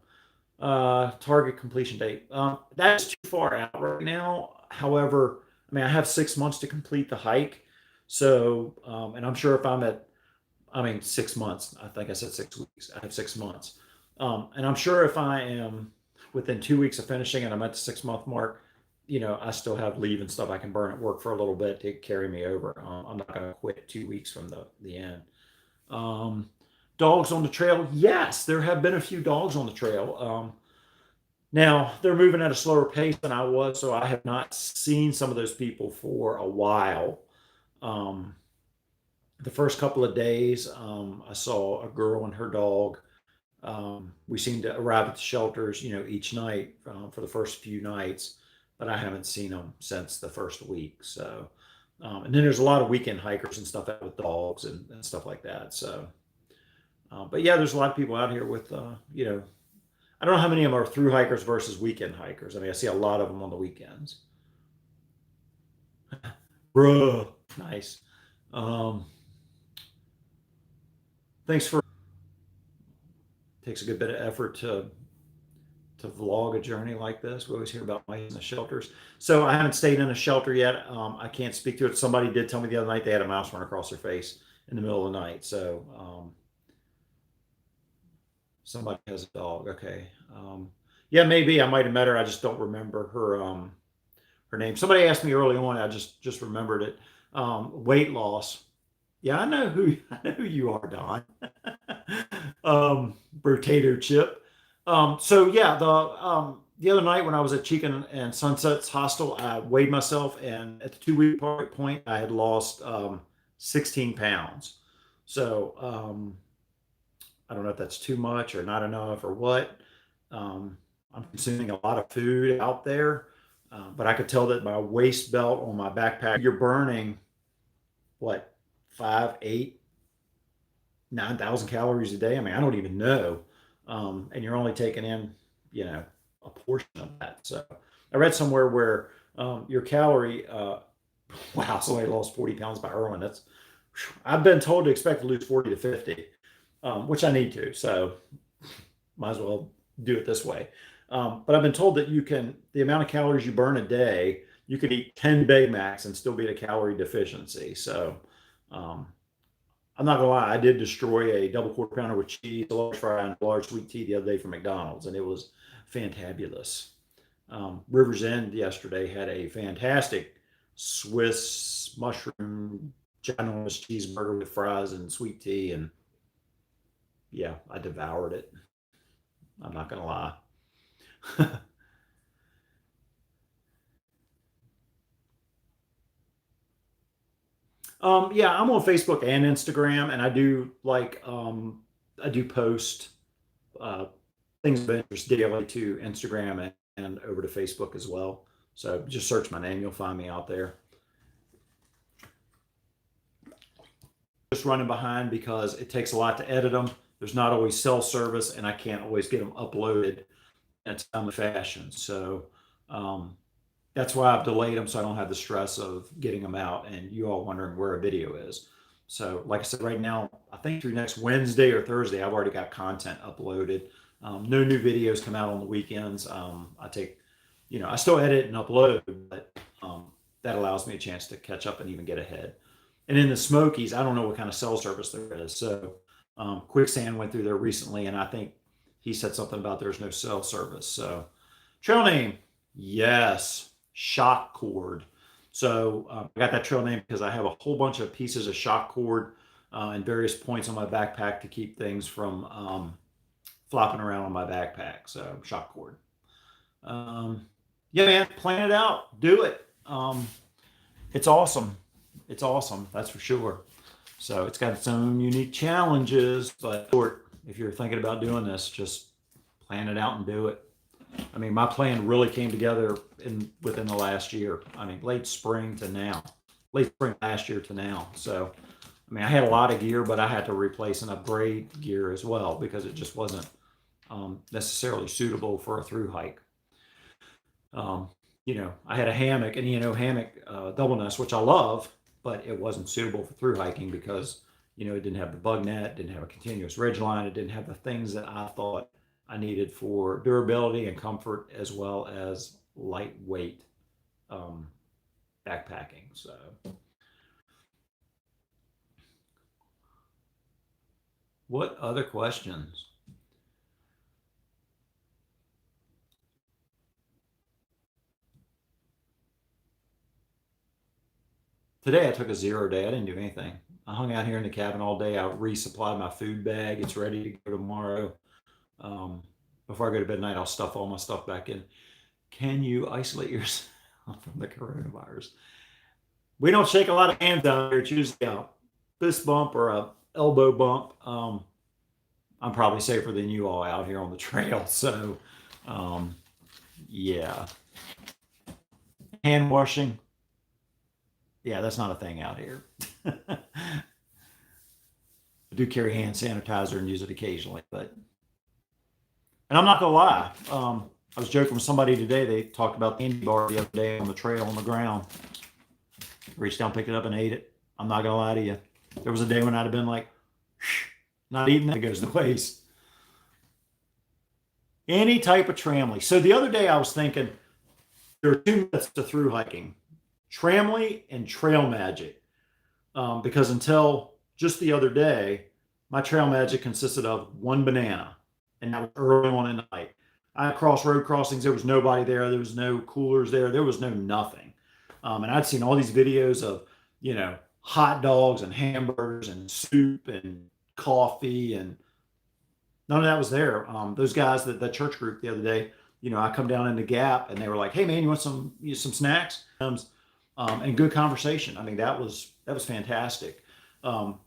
target completion date. That's too far out right now. However, I mean, I have 6 months to complete the hike. So, and I'm sure if I'm at, I mean, 6 months, I think I said 6 weeks. I have 6 months. And I'm sure if I am within 2 weeks of finishing and I'm at the 6 month mark, I still have leave and stuff I can burn at work for a little bit to carry me over. I'm not going to quit 2 weeks from the end. Um, Dogs on the trail. Yes, there have been a few dogs on the trail. Now they're moving at a slower pace than I was, so I have not seen some of those people for a while. Um, the first couple of days, I saw a girl and her dog. We seemed to arrive at the shelters, each night for the first few nights, but I haven't seen them since the first week. So, and then there's a lot of weekend hikers and stuff out with dogs and stuff like that. So, but yeah, there's a lot of people out here with, I don't know how many of them are through hikers versus weekend hikers. I mean, I see a lot of them on the weekends. Bruh, nice. Um, Thanks for takes a good bit of effort to vlog a journey like this. We always hear about mice in the shelters. So I haven't stayed in a shelter yet. I can't speak to it. Somebody did tell me the other night they had a mouse run across their face in the middle of the night. So somebody has a dog. Okay. Yeah, maybe I might have met her. I just don't remember her name. Somebody asked me early on. I just remembered it. Weight loss. Yeah, I know who I know who you are, Don. Potato chip. So yeah, the other night when I was at Chicken and Sunsets Hostel, I weighed myself, and at the 2 week point, I had lost 16 pounds. So I don't know if that's too much or not enough or what. I'm consuming a lot of food out there, but I could tell that my waist belt on my backpack, you're burning what, 5, 8, 9,000 calories a day. I mean, I don't even know. And you're only taking in, a portion of that. So I read somewhere where your calorie, wow, somebody lost 40 pounds by Irwin. I've been told to expect to lose 40 to 50. which I need to. So might as well do it this way. But I've been told that the amount of calories you burn a day, you could eat 10 Big Macs and still be at a calorie deficiency. So um, I'm not gonna lie, I did destroy a double quarter pounder with cheese, a large fry, and a large sweet tea the other day from McDonald's, and it was fantabulous. Rivers End yesterday had a fantastic Swiss mushroom ginormous cheeseburger with fries and sweet tea, and yeah, I devoured it. I'm not gonna lie. Yeah, I'm on Facebook and Instagram, and I do post uh, things of interest daily to Instagram and over to Facebook as well. So just search my name, you'll find me out there. Just running behind because it takes a lot to edit them. There's not always cell service, and I can't always get them uploaded in a timely fashion. So um, that's why I've delayed them, so I don't have the stress of getting them out and you all wondering where a video is. So, like I said, right now, I think through next Wednesday or Thursday, I've already got content uploaded. No new videos come out on the weekends. I still edit and upload, but that allows me a chance to catch up and even get ahead. And in the Smokies, I don't know what kind of cell service there is. So, Quicksand went through there recently, and I think he said something about there's no cell service. So, trail name, yes, shock cord. So I got that trail name because I have a whole bunch of pieces of shock cord and various points on my backpack to keep things from flopping around on my backpack. So shock cord. Um, yeah, man, plan it out, do it. It's awesome. It's awesome, that's for sure. So it's got its own unique challenges, but if you're thinking about doing this, just plan it out and do it. I mean, my plan really came together within the last year. I mean, late spring last year to now. So, I mean, I had a lot of gear, but I had to replace and upgrade gear as well because it just wasn't necessarily suitable for a through hike. Um, I had a hammock, an E&O hammock double nest, which I love, but it wasn't suitable for through hiking because, it didn't have the bug net, didn't have a continuous ridge line, it didn't have the things that I thought I needed for durability and comfort as well as lightweight um, backpacking. So, what other questions? Today I took a 0 day. I didn't do anything. I hung out here in the cabin all day. I resupplied my food bag. It's ready to go tomorrow. Um, Before I go to bed tonight, I'll stuff all my stuff back in. Can you isolate yourself from the coronavirus? We don't shake a lot of hands out here. It's usually a fist bump or a elbow bump. I'm probably safer than you all out here on the trail. So, um, yeah. Hand washing. Yeah, that's not a thing out here. I do carry hand sanitizer and use it occasionally, and I'm not gonna lie. I was joking with somebody today. They talked about the candy bar the other day on the trail on the ground. Reached down, picked it up, and ate it. I'm not gonna lie to you. There was a day when I'd have been like, not eating that. It goes to waste. Any type of tramley. So the other day I was thinking there are two myths to through hiking: tramley and trail magic. Because until just the other day, my trail magic consisted of one banana, and that was early on in the night. I crossed road crossings. There was nobody there. There was no coolers there. There was no nothing. And I'd seen all these videos of, hot dogs and hamburgers and soup and coffee, and none of that was there. Those guys that church group the other day, I come down in the Gap and they were like, "Hey man, you want some snacks?" And good conversation. I mean, that was fantastic. Um,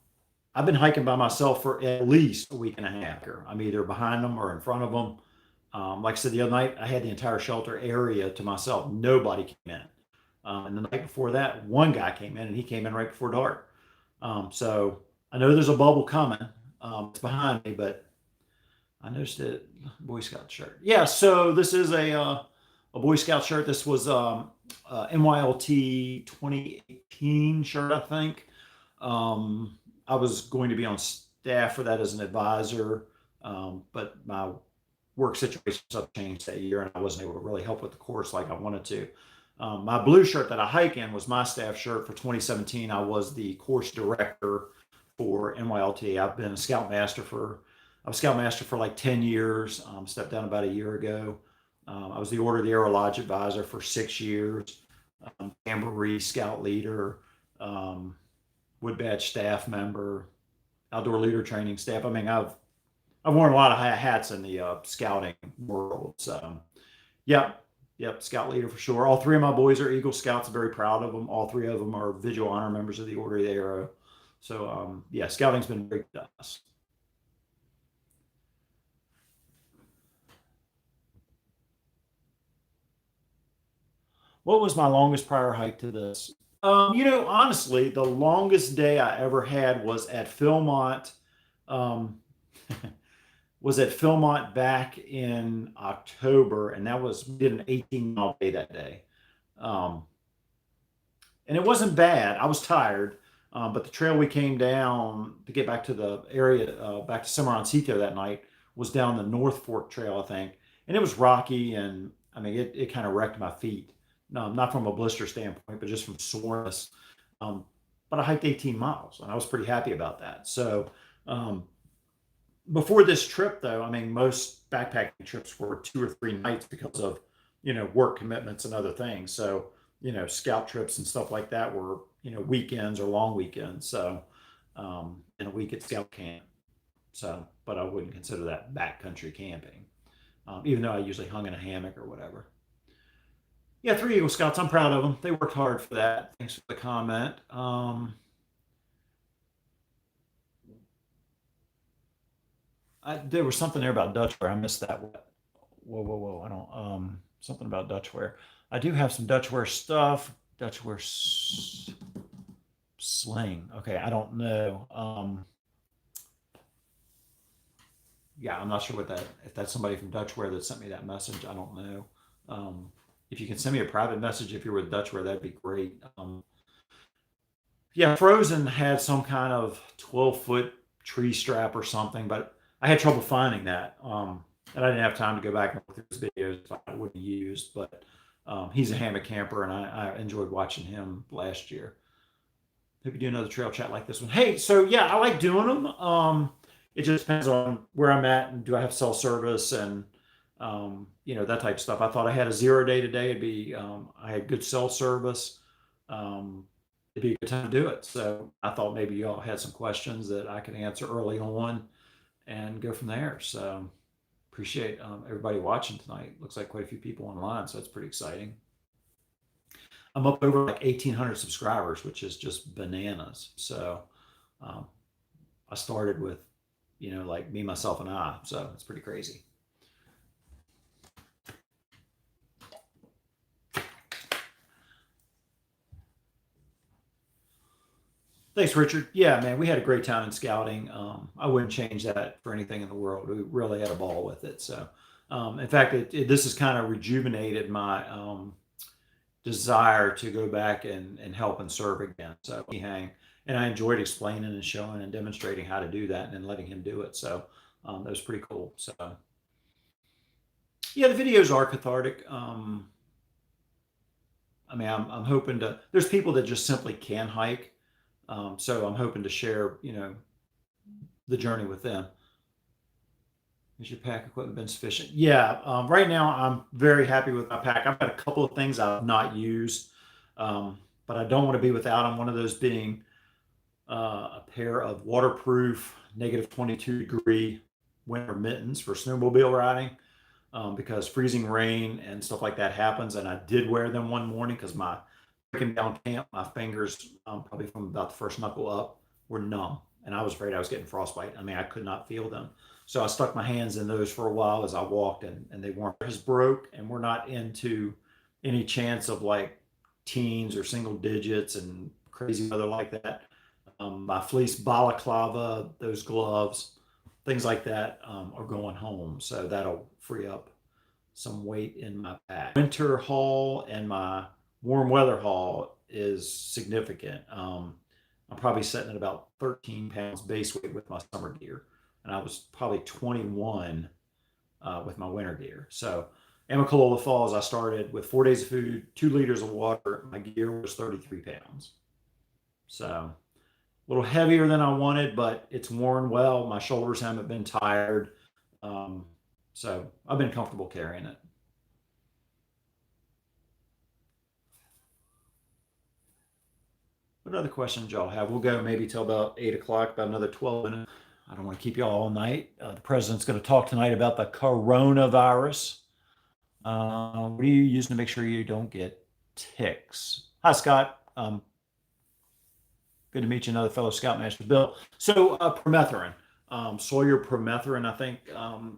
I've been hiking by myself for at least a week and a half here. I'm either behind them or in front of them. Like I said the other night, I had the entire shelter area to myself. Nobody came in. And the night before that, one guy came in, and he came in right before dark. So I know there's a bubble coming. It's behind me, but I noticed it. Boy Scout shirt. Yeah. So this is a Boy Scout shirt. This was MYLT 2018 shirt, I think. I was going to be on staff for that as an advisor, but my work situations have changed that year, and I wasn't able to really help with the course like I wanted to. My blue shirt that I hike in was my staff shirt for 2017. I was the course director for NYLT. I was scoutmaster for like 10 years. Stepped down about a year ago. I was the Order of the Arrow Lodge advisor for 6 years. Jamboree scout leader, Wood Badge staff member, outdoor leader training staff. I mean, I've worn a lot of hats in the scouting world. So, yep, yep, scout leader for sure. All three of my boys are Eagle Scouts. I'm very proud of them. All three of them are visual honor members of the Order of the Arrow. So, yeah, scouting's been great to us. What was my longest prior hike to this? Honestly, the longest day I ever had was at Philmont. Um, was at Philmont back in October, and that was we did an 18-mile day that day. Um, and it wasn't bad. I was tired, but the trail we came down to get back to the area, back to Cimarroncito that night, was down the North Fork Trail, I think, and it was rocky, and I mean, it kind of wrecked my feet. No, not from a blister standpoint, but just from soreness. Um, but I hiked 18 miles, and I was pretty happy about that. So um, before this trip, though, I mean, most backpacking trips were 2 or 3 nights because of work commitments and other things. So scout trips and stuff like that were weekends or long weekends. So and a week at scout camp. So, but I wouldn't consider that backcountry camping, even though I usually hung in a hammock or whatever. Yeah, three Eagle Scouts. I'm proud of them. They worked hard for that. Thanks for the comment. There was something there about Dutchware. I missed that. Whoa, whoa, whoa! I don't. Something about Dutchware. I do have some Dutchware stuff. Dutchware sling. Okay, I don't know. Yeah, I'm not sure what that. If that's somebody from Dutchware that sent me that message, I don't know. If you can send me a private message if you're with Dutchware, that'd be great. Yeah, Frozen had some kind of 12-foot tree strap or something, but I had trouble finding that. And I didn't have time to go back and look through his videos I would have used, but he's a hammock camper, and I enjoyed watching him last year. Hope you do another trail chat like this one. Hey, so yeah, I like doing them. It just depends on where I'm at and do I have cell service and that type of stuff. I thought I had a 0 day today. I had good cell service. Um, it'd be a good time to do it. So I thought maybe y'all had some questions that I could answer early on and go from there. So appreciate everybody watching tonight. Looks like quite a few people online, so that's pretty exciting. I'm up over like 1,800 subscribers, which is just bananas. So um, I started with, like me, myself, and I. So it's pretty crazy. Thanks, Richard. Yeah, man, we had a great time in scouting. I wouldn't change that for anything in the world. We really had a ball with it. So, in fact, this has kind of rejuvenated my desire to go back and help and serve again. So, he hang, and I enjoyed explaining and showing and demonstrating how to do that, and then letting him do it. So, that was pretty cool. So, yeah, the videos are cathartic. I mean, I'm hoping to. There's people that just simply can hike. So I'm hoping to share, the journey with them. Is your pack equipment been sufficient? Yeah. Right now, I'm very happy with my pack. I've got a couple of things I've not used, but I don't want to be without them. One of those being a pair of waterproof -22-degree winter mittens for snowmobile riding, because freezing rain and stuff like that happens. And I did wear them one morning because my breaking down camp, my fingers, probably from about the first knuckle up, were numb, and I was afraid I was getting frostbite. I mean, I could not feel them, so I stuck my hands in those for a while as I walked, and they weren't just broke, and we're not into any chance of like teens or single digits and crazy weather like that. My fleece balaclava, those gloves, things like that, are going home, so that'll free up some weight in my pack. Winter haul and my warm weather haul is significant. I'm probably sitting at about 13 pounds base weight with my summer gear, and I was probably 21 with my winter gear. So Amicalola Falls, I started with 4 days of food, 2 liters of water. My gear was 33 pounds. So a little heavier than I wanted, but it's worn well. My shoulders haven't been tired. Um, so I've been comfortable carrying it. What other questions y'all have? We'll go maybe till about 8 o'clock, about another 12 minutes. I don't want to keep y'all all night. The president's going to talk tonight about the coronavirus. What are you using to make sure you don't get ticks? Hi, Scott. Good to meet you, another fellow Scoutmaster, Bill. So permethrin, Sawyer permethrin, I think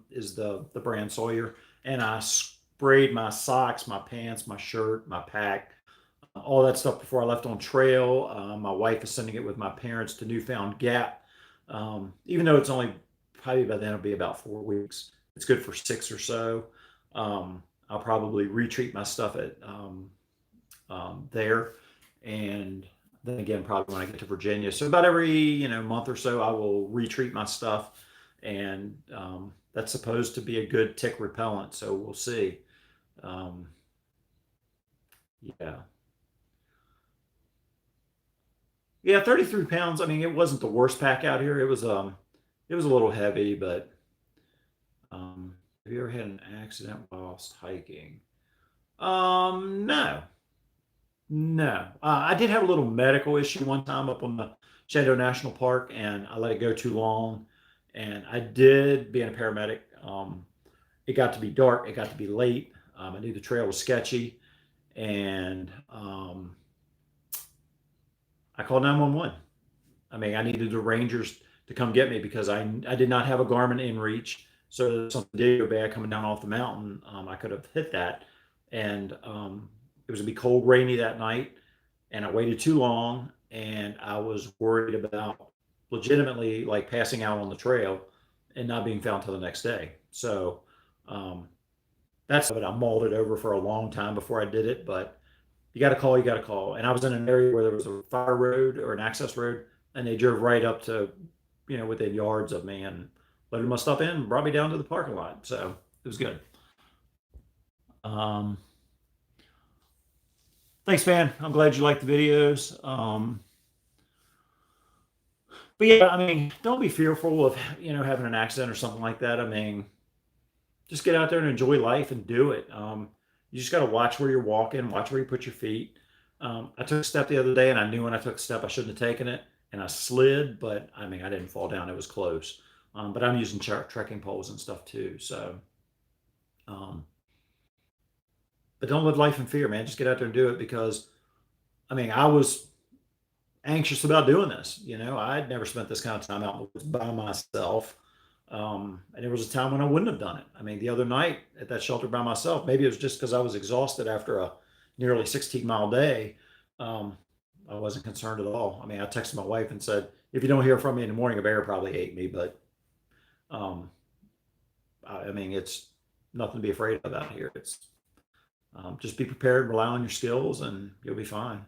is the brand Sawyer. And I sprayed my socks, my pants, my shirt, my pack, all that stuff before I left on trail. My wife is sending it with my parents to Newfound Gap. Even though it's only probably by then it'll be about 4 weeks. It's good for 6 or so. I'll probably retreat my stuff at there, and then again probably when I get to Virginia. So about every month or so, I will retreat my stuff, and that's supposed to be a good tick repellent. So we'll see. Um, yeah. Yeah, 33 pounds. I mean, it wasn't the worst pack out here. It was a little heavy, but have you ever had an accident whilst hiking? No, no. I did have a little medical issue one time up on the Shenandoah National Park, and I let it go too long. And I did, being a paramedic, it got to be dark. It got to be late. I knew the trail was sketchy, and I called 911. I mean, I needed the Rangers to come get me because I did not have a Garmin InReach. So if something did go bad coming down off the mountain, I could have hit that. And it was gonna be cold, rainy that night, and I waited too long, and I was worried about legitimately like passing out on the trail and not being found till the next day. So um, that's what I mulled it over for a long time before I did it. But you got to call. And I was in an area where there was a fire road or an access road, and they drove right up to, within yards of me and loaded my stuff in and brought me down to the parking lot. So it was good. Um, Thanks, man. I'm glad you like the videos. But yeah, I mean, don't be fearful of, having an accident or something like that. I mean, just get out there and enjoy life and do it. You just got to watch where you're walking, watch where you put your feet. I took a step the other day, and I knew when I took a step I shouldn't have taken it, and I slid, but I mean, I didn't fall down. It was close. But I'm using trekking poles and stuff too. So, um, but don't live life in fear, man. Just get out there and do it because, I mean, I was anxious about doing this. I'd never spent this kind of time out in the woods by myself. And there was a time when I wouldn't have done it. I mean, the other night at that shelter by myself, maybe it was just because I was exhausted after a nearly 16-mile day. Um, I wasn't concerned at all. I mean, I texted my wife and said, if you don't hear from me in the morning, a bear probably ate me. But um, I mean, it's nothing to be afraid of out here. It's just be prepared, rely on your skills, and you'll be fine.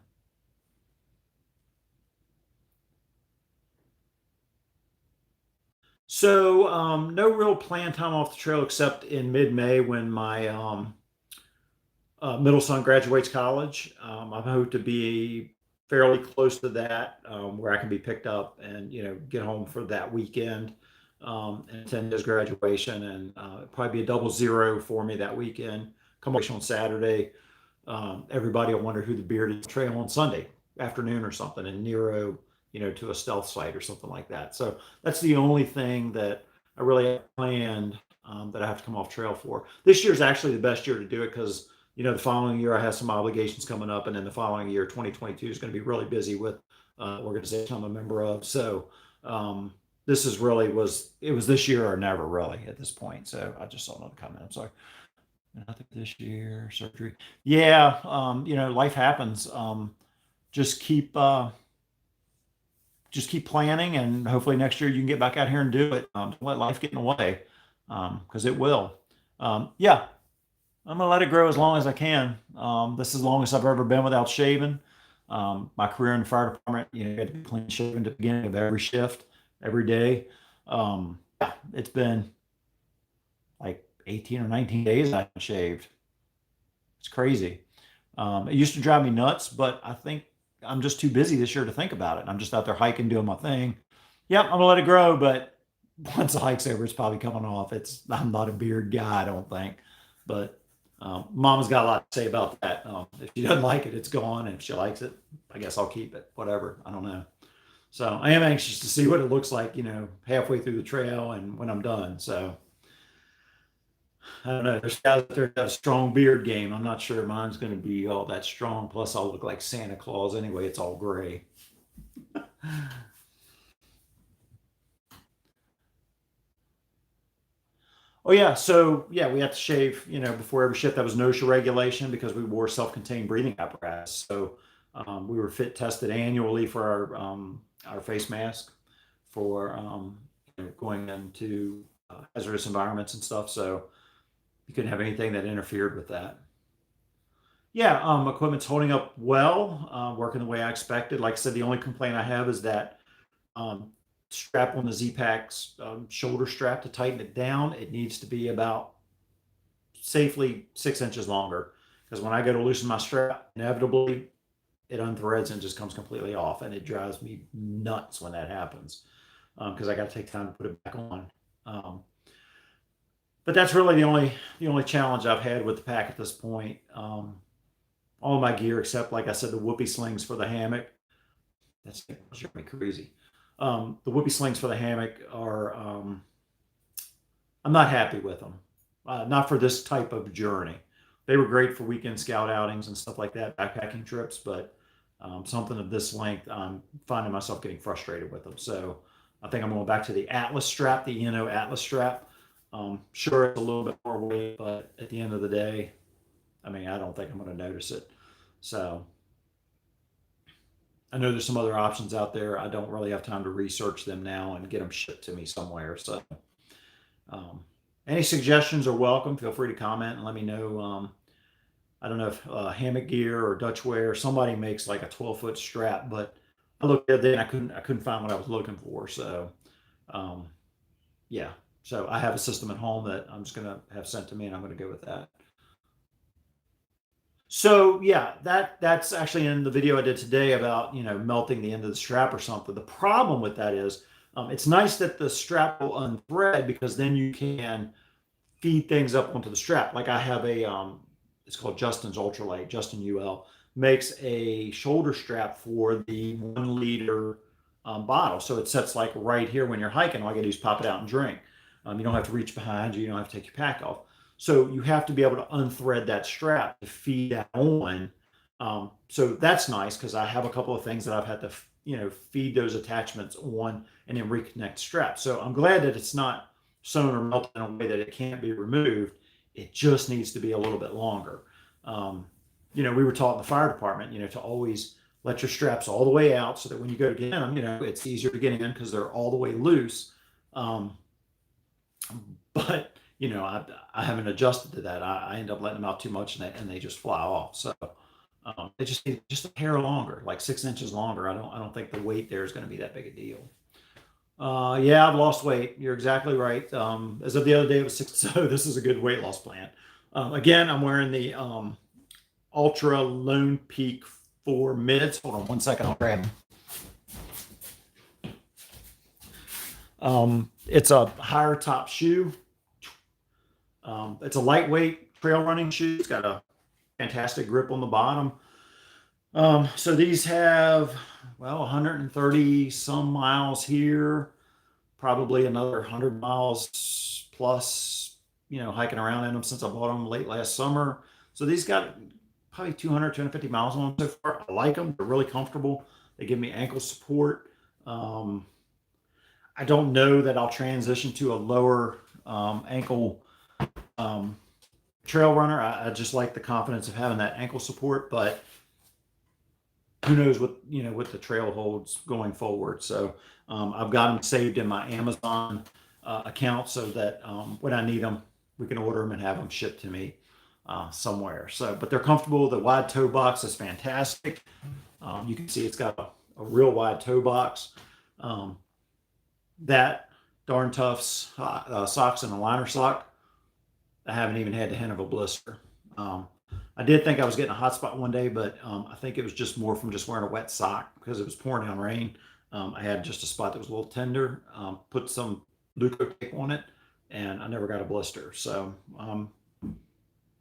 So, no real planned time off the trail except in mid-May when my middle son graduates college. I hope to be fairly close to that, where I can be picked up and get home for that weekend and attend his graduation, and probably be a double zero for me that weekend. Come on Saturday. Everybody will wonder who the bearded trail on Sunday afternoon or something, and Nero, to a stealth site or something like that. So that's the only thing that I really have planned that I have to come off trail for. This year is actually the best year to do it because the following year I have some obligations coming up, and then the following year, 2022, is going to be really busy with organization I'm a member of. So this is really it was this year or never really at this point. So I just saw another comment. I'm sorry. Nothing this year. Surgery. Yeah. Life happens. Just keep just keep planning, and hopefully next year you can get back out here and do it. Don't let life get in the way, because it will. Yeah, I'm gonna let it grow as long as I can. This is the longest I've ever been without shaving. My career in the fire department, you had to be clean shaven at the beginning of every shift, every day. Yeah, it's been like 18 or 19 days I haven't shaved. It's crazy. It used to drive me nuts, but I think I'm just too busy this year to think about it. I'm just out there hiking, doing my thing. Yep, I'm gonna let it grow, but once the hike's over, it's probably coming off. I'm not a beard guy, I don't think. But Mama's got a lot to say about that. If she doesn't like it, it's gone. And if she likes it, I guess I'll keep it. Whatever. I don't know. So I am anxious to see what it looks like, halfway through the trail and when I'm done. So I don't know. There's guys out there that have a strong beard game. I'm not sure mine's going to be all that strong. Plus, I'll look like Santa Claus anyway. It's all gray. Oh yeah, so yeah, we had to shave, before every shift. That was OSHA regulation because we wore self-contained breathing apparatus. So we were fit tested annually for our face mask for going into hazardous environments and stuff. So you couldn't have anything that interfered with that. Yeah, equipment's holding up well, working the way I expected. Like I said, the only complaint I have is that um, strap on the Z-Pac's shoulder strap to tighten it down. It needs to be about safely 6 inches longer because when I go to loosen my strap, inevitably it unthreads and just comes completely off, and it drives me nuts when that happens because I got to take time to put it back on. Um, but that's really the only challenge I've had with the pack at this point. All my gear except, like I said, the whoopee slings for the hammock. That's driving me crazy. The whoopee slings for the hammock are I'm not happy with them. Not for this type of journey. They were great for weekend scout outings and stuff like that, backpacking trips, but something of this length, I'm finding myself getting frustrated with them. So I think I'm going back to the Atlas strap, the ENO Atlas strap. Sure, it's a little bit more weight, but at the end of the day, I mean, I don't think I'm going to notice it. So I know there's some other options out there. I don't really have time to research them now and get them shipped to me somewhere. So um, any suggestions are welcome. Feel free to comment and let me know. I don't know if Hammock Gear or Dutchware, somebody makes like a 12-foot strap, but I looked at it and I couldn't find what I was looking for. So um, yeah, so I have a system at home that I'm just gonna have sent to me, and I'm gonna go with that. So yeah, that's actually in the video I did today about melting the end of the strap or something. The problem with that is it's nice that the strap will unthread because then you can feed things up onto the strap. Like I have it's called Justin's Ultralight. Justin UL makes a shoulder strap for the 1 liter bottle. So it sets like right here when you're hiking. All I gotta do is pop it out and drink. You don't have to reach behind you. You don't have to take your pack off. So you have to be able to unthread that strap to feed that on. So that's nice because I have a couple of things that I've had to, feed those attachments on and then reconnect straps. So I'm glad that it's not sewn or melted in a way that it can't be removed. It just needs to be a little bit longer. Um, we were taught in the fire department, to always let your straps all the way out so that when you go to get in them, it's easier to get in because they're all the way loose. Um, but I haven't adjusted to that. I end up letting them out too much, and they just fly off. So they just need just a hair longer, like 6 inches longer. I don't think the weight there is going to be that big a deal. Yeah, I've lost weight. You're exactly right. As of the other day, it was six. So this is a good weight loss plan. Again, I'm wearing the Ultra Lone Peak 4 mids. Hold on one second. I'll grab them. It's a higher top shoe. It's a lightweight trail running shoe. It's got a fantastic grip on the bottom. So these have, well, 130 some miles here, probably another 100 miles plus, hiking around in them since I bought them late last summer. So these got probably 200, 250 miles on them so far. I like them. They're really comfortable. They give me ankle support. I don't know that I'll transition to a lower ankle um, trail runner. I just like the confidence of having that ankle support, but who knows what the trail holds going forward. So I've got them saved in my Amazon account so that when I need them, we can order them and have them shipped to me. somewhere. So, but they're comfortable. The wide toe box is fantastic. You can see it's got a real wide toe box. Um, that Darn Tough's socks and a liner sock, I haven't even had the hint of a blister. Um, I did think I was getting a hot spot one day, but I think it was just more from just wearing a wet sock because it was pouring down rain. I had just a spot that was a little tender. Put some Luco tape on it, and I never got a blister. So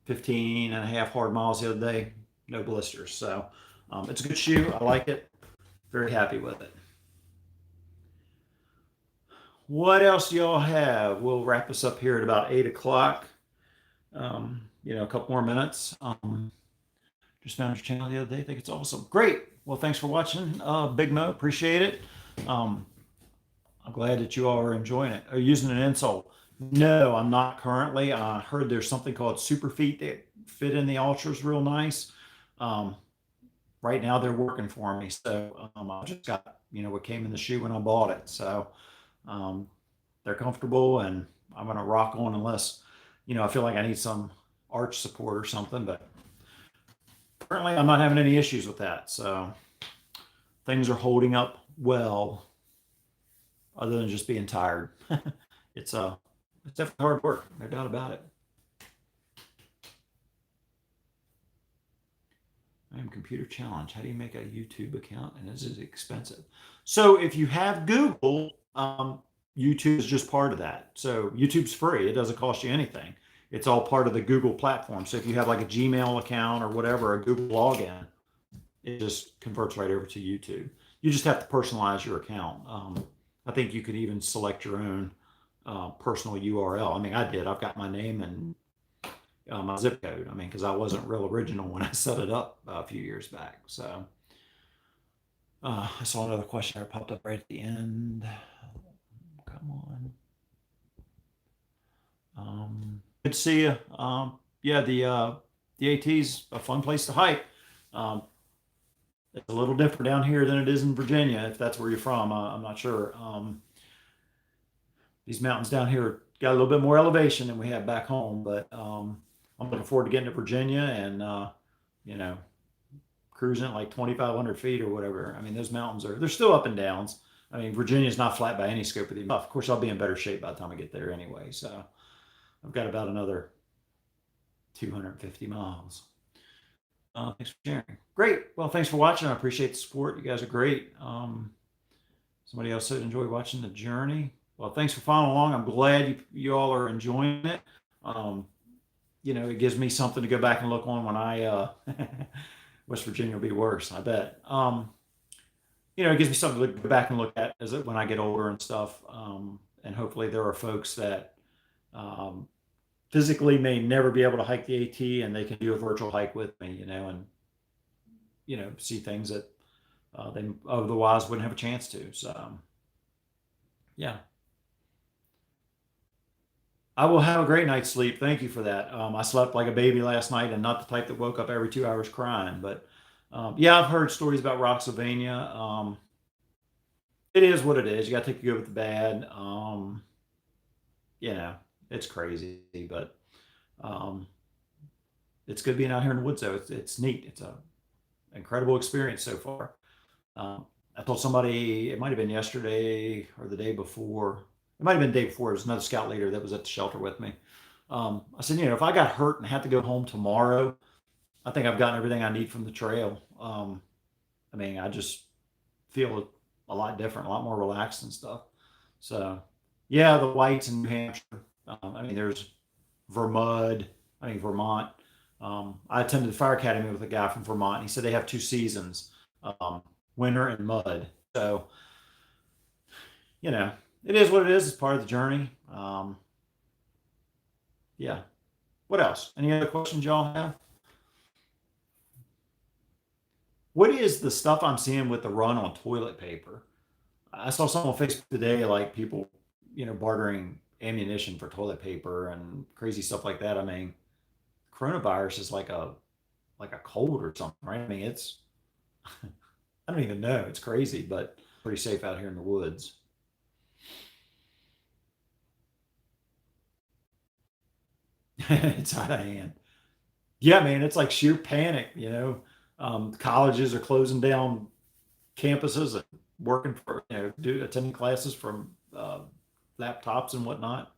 15 and a half hard miles the other day, no blisters. So it's a good shoe. I like it. Very happy with it. What else do y'all have? We'll wrap this up here at about 8 o'clock. A couple more minutes. Just found your channel the other day. I think it's awesome. Great. Well, thanks for watching, Big Mo. Appreciate it. Um, I'm glad that you all are enjoying it. Are you using an insole? No, I'm not currently. I heard there's something called Super Feet that fit in the Ultras real nice. Um, right now they're working for me. So I just got, what came in the shoe when I bought it. So um, they're comfortable and I'm going to rock on unless, I feel like I need some arch support or something. But currently I'm not having any issues with that. So things are holding up well other than just being tired. It's definitely hard work, no doubt about it. I am Computer Challenge. How do you make a YouTube account and is it expensive? So if you have Google, YouTube is just part of that. So YouTube's free. It doesn't cost you anything. It's all part of the Google platform. So if you have like a Gmail account or whatever, a Google login, it just converts right over to YouTube. You just have to personalize your account. I think you could even select your own personal URL. I mean, I did. I've got my name and my zip code. I mean, because I wasn't real original when I set it up a few years back. So I saw another question that popped up right at the end. Come on. Good to see you. Yeah, the AT's a fun place to hike. It's a little different down here than it is in Virginia, if that's where you're from. I'm not sure. These mountains down here got a little bit more elevation than we have back home, but I'm looking forward to getting to Virginia and cruising at like 2,500 feet or whatever. I mean, those mountains they're still up and downs. I mean, Virginia's not flat by any scope of the. Of course, I'll be in better shape by the time I get there anyway. So I've got about another 250 miles. Thanks for sharing. Great. Well, thanks for watching. I appreciate the support. You guys are great. Somebody else said enjoy watching the journey. Well, thanks for following along. I'm glad you all are enjoying it. It gives me something to go back and look on when I West Virginia will be worse, I bet. It gives me something to go back and look at when I get older and stuff. And hopefully there are folks that physically may never be able to hike the AT and they can do a virtual hike with me, and see things that they otherwise wouldn't have a chance to. So yeah. I will have a great night's sleep. Thank you for that. I slept like a baby last night and not the type that woke up every 2 hours crying. But yeah, I've heard stories about Rocksylvania. It is what it is. You got to take the good with the bad. It's crazy, but it's good being out here in the woods, though. It's neat. It's an incredible experience so far. I told somebody, it might have been yesterday or the day before. It might have been the day before. It was another scout leader that was at the shelter with me. I said, if I got hurt and had to go home tomorrow, I think I've gotten everything I need from the trail. I just feel a lot different, a lot more relaxed and stuff. So, yeah, the whites in New Hampshire. There's Vermont. I attended the fire academy with a guy from Vermont. And he said they have two seasons, winter and mud. So, it is what it is. It's part of the journey. Yeah. What else? Any other questions y'all have? What is the stuff I'm seeing with the run on toilet paper? I saw something on Facebook today, like people, bartering ammunition for toilet paper and crazy stuff like that. Coronavirus is like a cold or something, right? It's I don't even know. It's crazy, but pretty safe out here in the woods. It's out of hand. Yeah, man, it's like sheer panic. Colleges are closing down campuses and working for, attending classes from laptops and whatnot.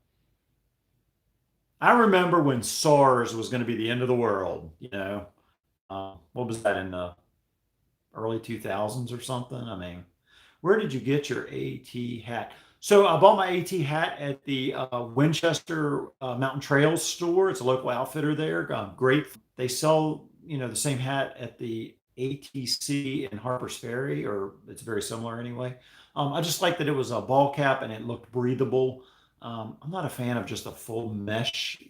I remember when SARS was going to be the end of the world. What was that in the early 2000s or something? I mean, where did you get your AT hat? So I bought my AT hat at the Winchester Mountain Trails store. It's a local outfitter there. Great. They sell, the same hat at the ATC in Harper's Ferry, or it's very similar anyway. I just like that it was a ball cap and it looked breathable. I'm not a fan of just a full mesh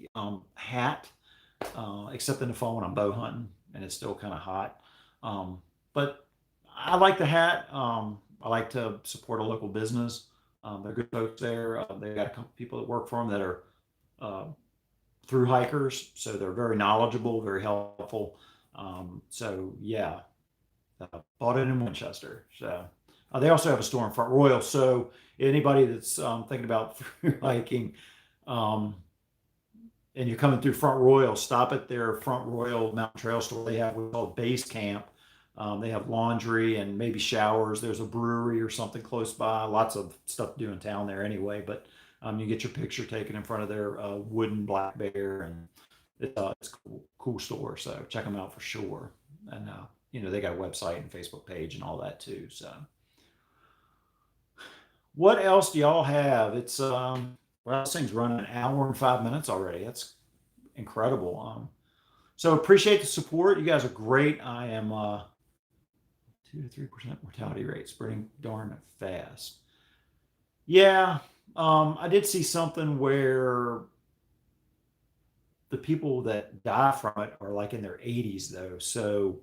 hat, except in the fall when I'm bow hunting and it's still kind of hot. But I like the hat. I like to support a local business. They're good folks there. They've got a couple people that work for them that are uh, through hikers, so they're very knowledgeable, very helpful. So yeah, bought it in Winchester. So they also have a store in Front Royal. So anybody that's thinking about through hiking, um, and you're coming through Front Royal, stop at their Front Royal Mountain Trail store. They have what's called Base Camp. They have laundry and maybe showers. There's a brewery or something close by. Lots of stuff to do in town there anyway. But you get your picture taken in front of their wooden black bear, and it's a cool store. So check them out for sure. And they got a website and Facebook page and all that too. So what else do y'all have? It's well, this thing's running an hour and 5 minutes already. That's incredible. So appreciate the support. You guys are great. I am 2 to 3% mortality rate, spreading darn fast. Yeah, I did see something where the people that die from it are like in their 80s though. So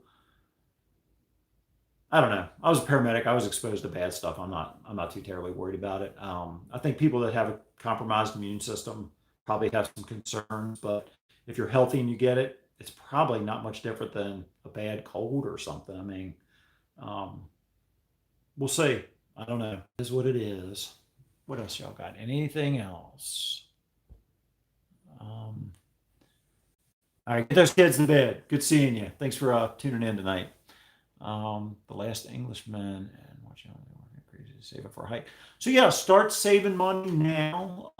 I don't know. I was a paramedic. I was exposed to bad stuff. I'm not too terribly worried about it. I think people that have a compromised immune system probably have some concerns, but if you're healthy and you get it, it's probably not much different than a bad cold or something. I mean, um, we'll see. I don't know. It is what it is. What else y'all got? Anything else? Um, all right, get those kids to bed. Good seeing you. Thanks for tuning in tonight. The Last Englishman and watch out, crazy to save it for a hike. So yeah, start saving money now.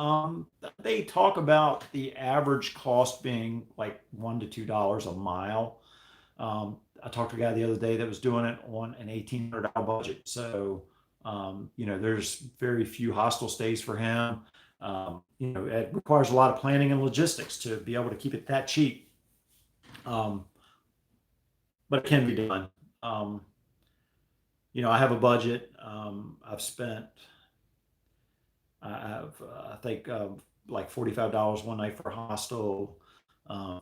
They talk about the average cost being like $1 to $2 a mile. I talked to a guy the other day that was doing it on an $1,800 budget. So there's very few hostel stays for him. It requires a lot of planning and logistics to be able to keep it that cheap. Um, but it can be done. Um, I have a budget. I have, I think, like $45 one night for a hostel. Um,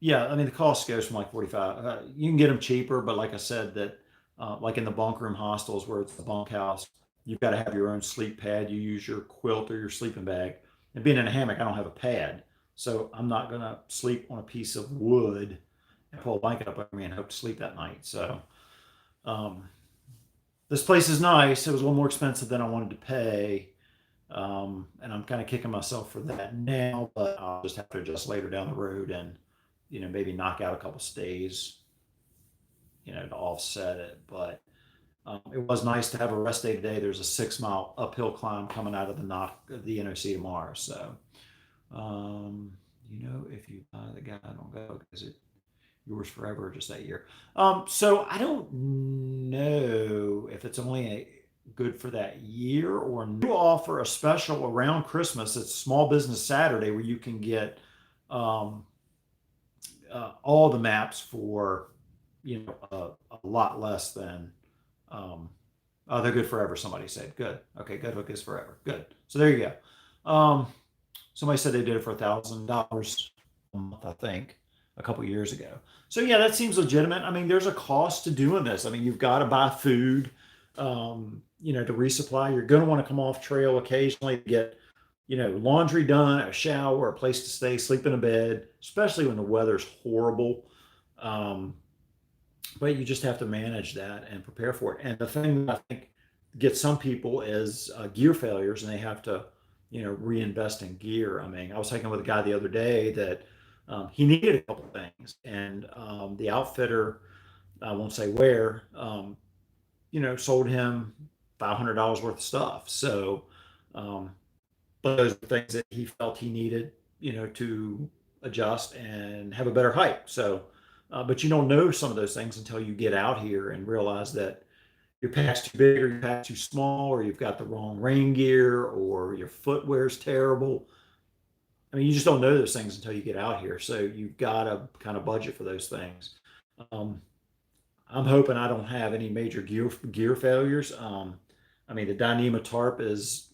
yeah, I mean, the cost goes from like 45. You can get them cheaper, but like I said, that like in the bunk room hostels where it's a bunkhouse, you've got to have your own sleep pad. You use your quilt or your sleeping bag. And being in a hammock, I don't have a pad. So I'm not going to sleep on a piece of wood and pull a blanket up over me and hope to sleep that night. So um, this place is nice. It was a little more expensive than I wanted to pay. And I'm kind of kicking myself for that now, but I'll just have to adjust later down the road and, maybe knock out a couple stays, to offset it. But it was nice to have a rest day today. There's a 6 mile uphill climb coming out of the NOC tomorrow. So, if you buy the guy, don't go because it yours forever just that year. So I don't know if it's only good for that year or new offer a special around Christmas. It's Small Business Saturday where you can get um, all the maps for a lot less than oh, they're good forever. Somebody said good. Okay, good hook is forever. Good. So there you go. Somebody said they did it for $1,000 a month, I think, a couple years ago. So yeah, that seems legitimate. I mean, there's a cost to doing this. I mean, you've got to buy food, to resupply. You're going to want to come off trail occasionally to get, laundry done, a shower, a place to stay, sleep in a bed, especially when the weather's horrible. Um, but you just have to manage that and prepare for it. And the thing that I think gets some people is gear failures, and they have to, reinvest in gear. I mean, I was hiking with a guy the other day that He needed a couple things, and the outfitter, I won't say where, sold him $500 worth of stuff. So, um, but those are things that he felt he needed, to adjust and have a better hike. So, but you don't know some of those things until you get out here and realize that your pack's too big or your pack's too small, or you've got the wrong rain gear, or your footwear's terrible. I mean, you just don't know those things until you get out here. So you've got to kind of budget for those things. Um, I'm hoping I don't have any major gear failures. I mean, the Dyneema tarp is,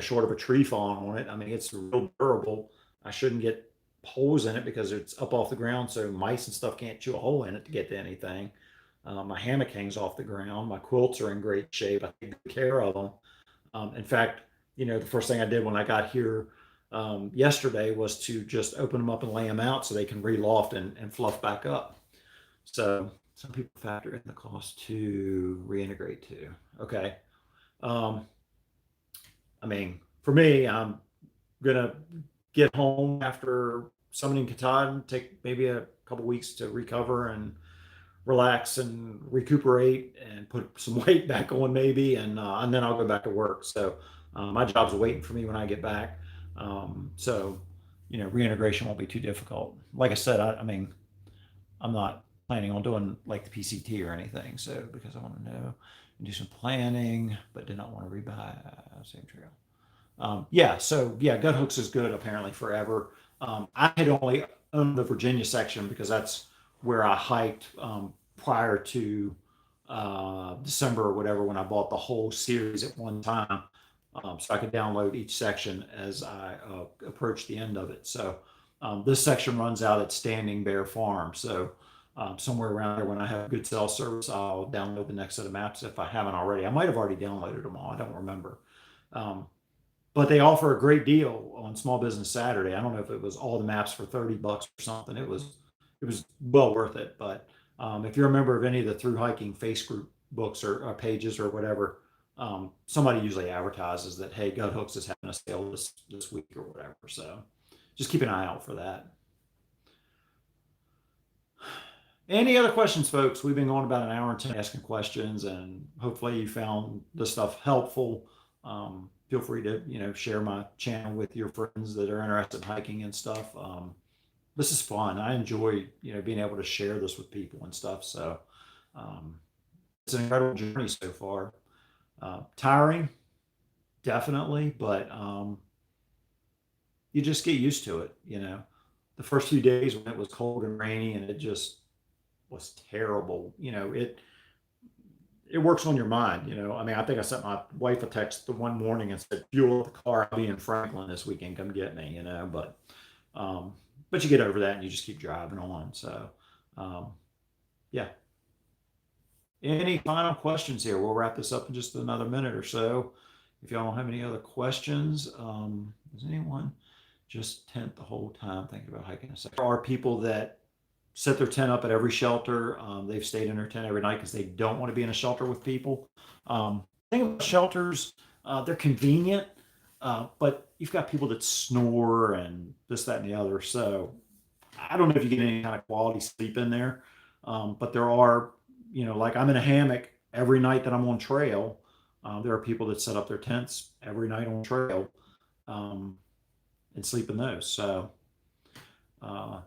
short of a tree falling on it. I mean, it's real durable. I shouldn't get holes in it because it's up off the ground, so mice and stuff can't chew a hole in it to get to anything. My hammock hangs off the ground. My quilts are in great shape. I take good care of them. In fact, the first thing I did when I got here yesterday was to just open them up and lay them out so they can reloft and fluff back up. So some people factor in the cost to reintegrate too. Okay. Um, I mean, for me, I'm gonna get home after summoning Katahdin, take maybe a couple weeks to recover and relax and recuperate and put some weight back on maybe, and then I'll go back to work. So my job's waiting for me when I get back. So reintegration won't be too difficult. Like I said, I mean, I'm not planning on doing like the PCT or anything. So because I want to know and do some planning, but did not want to rebuy same trail. Yeah, so yeah, gut hooks is good apparently forever. I had only owned the Virginia section because that's where I hiked prior to December or whatever when I bought the whole series at one time. So I could download each section as I approach the end of it. So this section runs out at Standing Bear Farm. So somewhere around there, when I have good cell service, I'll download the next set of maps if I haven't already. I might have already downloaded them all. I don't remember. Um, but they offer a great deal on Small Business Saturday. I don't know if it was all the maps for $30 or something. It was well worth it. But if you're a member of any of the through hiking face group books or pages or whatever, somebody usually advertises that, hey, Gut Hooks is having a sale this week or whatever. So just keep an eye out for that. Any other questions, folks? We've been going about an hour and 10 asking questions, and hopefully you found this stuff helpful. Feel free to, share my channel with your friends that are interested in hiking and stuff. This is fun. I enjoy, being able to share this with people and stuff. So um, it's an incredible journey so far. Tiring, definitely, but you just get used to it. The first few days when it was cold and rainy and it just was terrible. It works on your mind. I mean, I think I sent my wife a text the one morning and said, "Fuel the car. I'll be in Franklin this weekend. Come get me." But you get over that and you just keep driving on. So, um, yeah. Any final questions here? We'll wrap this up in just another minute or so. If y'all don't have any other questions, does anyone just tent the whole time thinking about hiking a second? There are people that set their tent up at every shelter. They've stayed in their tent every night because they don't want to be in a shelter with people. Thing about shelters, they're convenient, but you've got people that snore and this, that, and the other. So I don't know if you get any kind of quality sleep in there. But there are, like I'm in a hammock every night that I'm on trail. There are people that set up their tents every night on trail um, and sleep in those. So uh,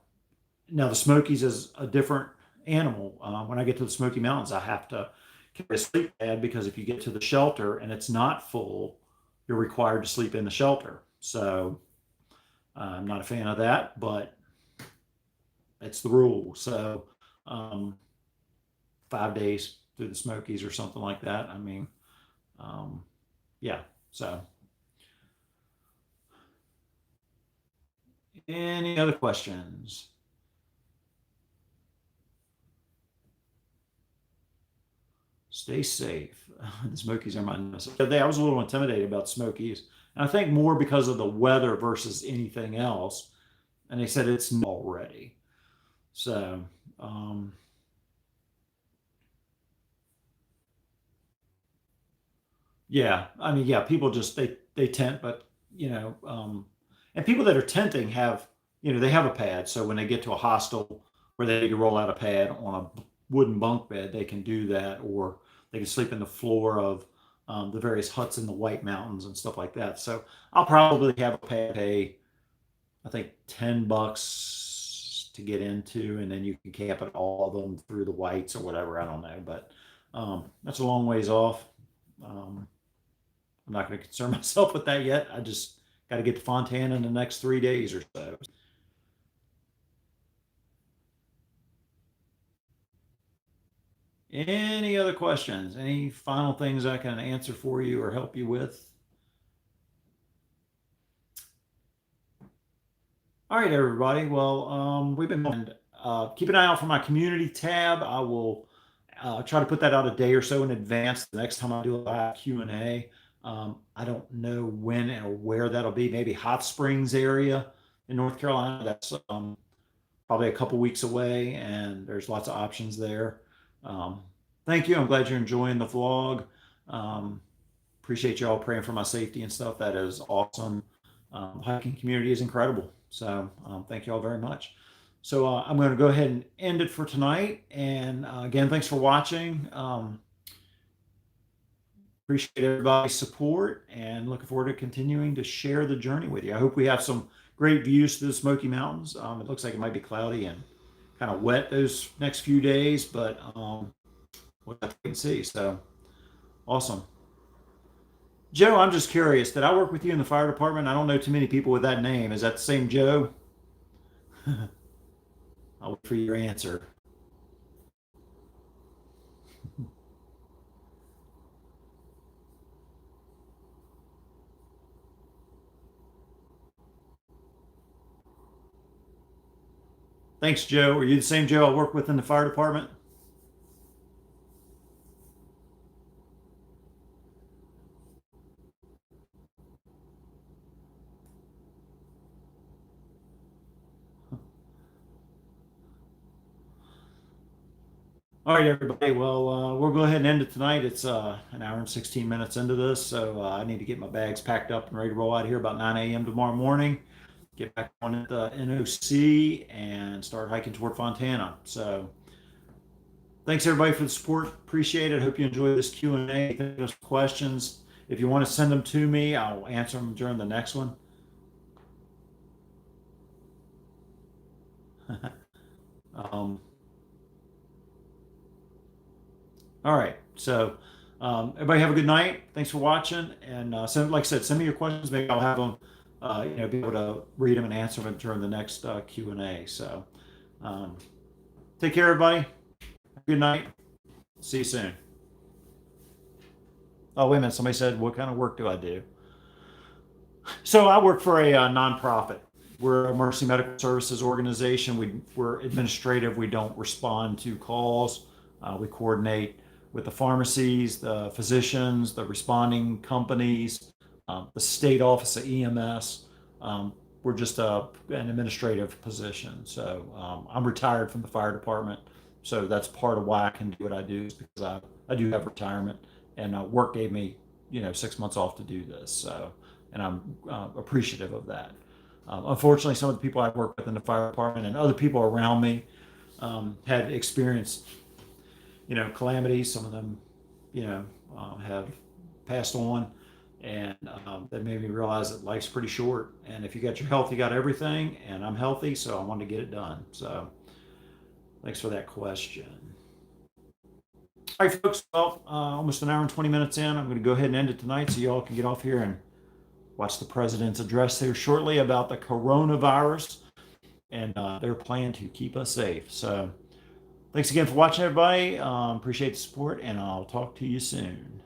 now the Smokies is a different animal. When I get to the Smoky Mountains, I have to carry a sleep pad because if you get to the shelter and it's not full, you're required to sleep in the shelter. So I'm not a fan of that, but it's the rule. So 5 days through the Smokies or something like that. I mean, yeah. So any other questions? Stay safe. The Smokies are my nemesis. The other day I was a little intimidated about Smokies, and I think more because of the weather versus anything else. And they said it's already. So, yeah, I mean, yeah, people just they tent, but and people that are tenting have they have a pad. So when they get to a hostel where they need to roll out a pad on a wooden bunk bed, they can do that, or they can sleep in the floor of the various huts in the White Mountains and stuff like that. So I'll probably have a pad pay, I think, $10 to get into, and then you can camp at all of them through the Whites or whatever. I don't know, but that's a long ways off. I'm not going to concern myself with that yet. I just got to get to Fontana in the next 3 days or so. Any other questions? Any final things I can answer for you or help you with? All right, everybody. Well, we've been keep an eye out for my community tab. I will try to put that out a day or so in advance. The next time I do a live Q&A, I don't know when or where that'll be. Maybe Hot Springs area in North Carolina. That's probably a couple weeks away, and there's lots of options there. Thank you. I'm glad you're enjoying the vlog. Appreciate you all praying for my safety and stuff. That is awesome. Hiking community is incredible. So thank you all very much. So I'm going to go ahead and end it for tonight. And again, thanks for watching. Appreciate everybody's support, and looking forward to continuing to share the journey with you. I hope we have some great views to the Smoky Mountains. It looks like it might be cloudy and kind of wet those next few days, but we'll have to see. So awesome. Joe, I'm just curious. Did I work with you in the fire department? I don't know too many people with that name. Is that the same Joe? I'll wait for your answer. Thanks, Joe. Are you the same Joe I work with in the fire department? All right, everybody. Well, we'll go ahead and end it tonight. It's an hour and 16 minutes into this, so I need to get my bags packed up and ready to roll out here about 9 a.m. tomorrow morning. Get back on at the NOC and start hiking toward Fontana. So thanks, everybody, for the support. Appreciate it. Hope you enjoyed this Q&A. If there's questions, if you want to send them to me, I'll answer them during the next one. All right. So everybody have a good night. Thanks for watching. And like I said, send me your questions. Maybe I'll have them, be able to read them and answer them during the next Q&A. So take care, everybody. Good night. See you soon. Oh, wait a minute. Somebody said, what kind of work do I do? So I work for a nonprofit. We're a Mercy Medical Services organization. We're administrative. We don't respond to calls. We coordinate with the pharmacies, the physicians, the responding companies, the state office of EMS. We're just an administrative position. So I'm retired from the fire department. So that's part of why I can do what I do, is because I do have retirement, and work gave me 6 months off to do this. So, and I'm appreciative of that. Unfortunately, some of the people I work with in the fire department and other people around me had experienced calamities. Some of them have passed on, and that made me realize that life's pretty short, and if you got your health, you got everything. And I'm healthy, so I wanted to get it done. So thanks for that question. All right, folks. Well, almost an hour and 20 minutes in. I'm going to go ahead and end it tonight so you all can get off here and watch the president's address here shortly about the coronavirus and their plan to keep us safe. So thanks again for watching, everybody. Appreciate the support, and I'll talk to you soon.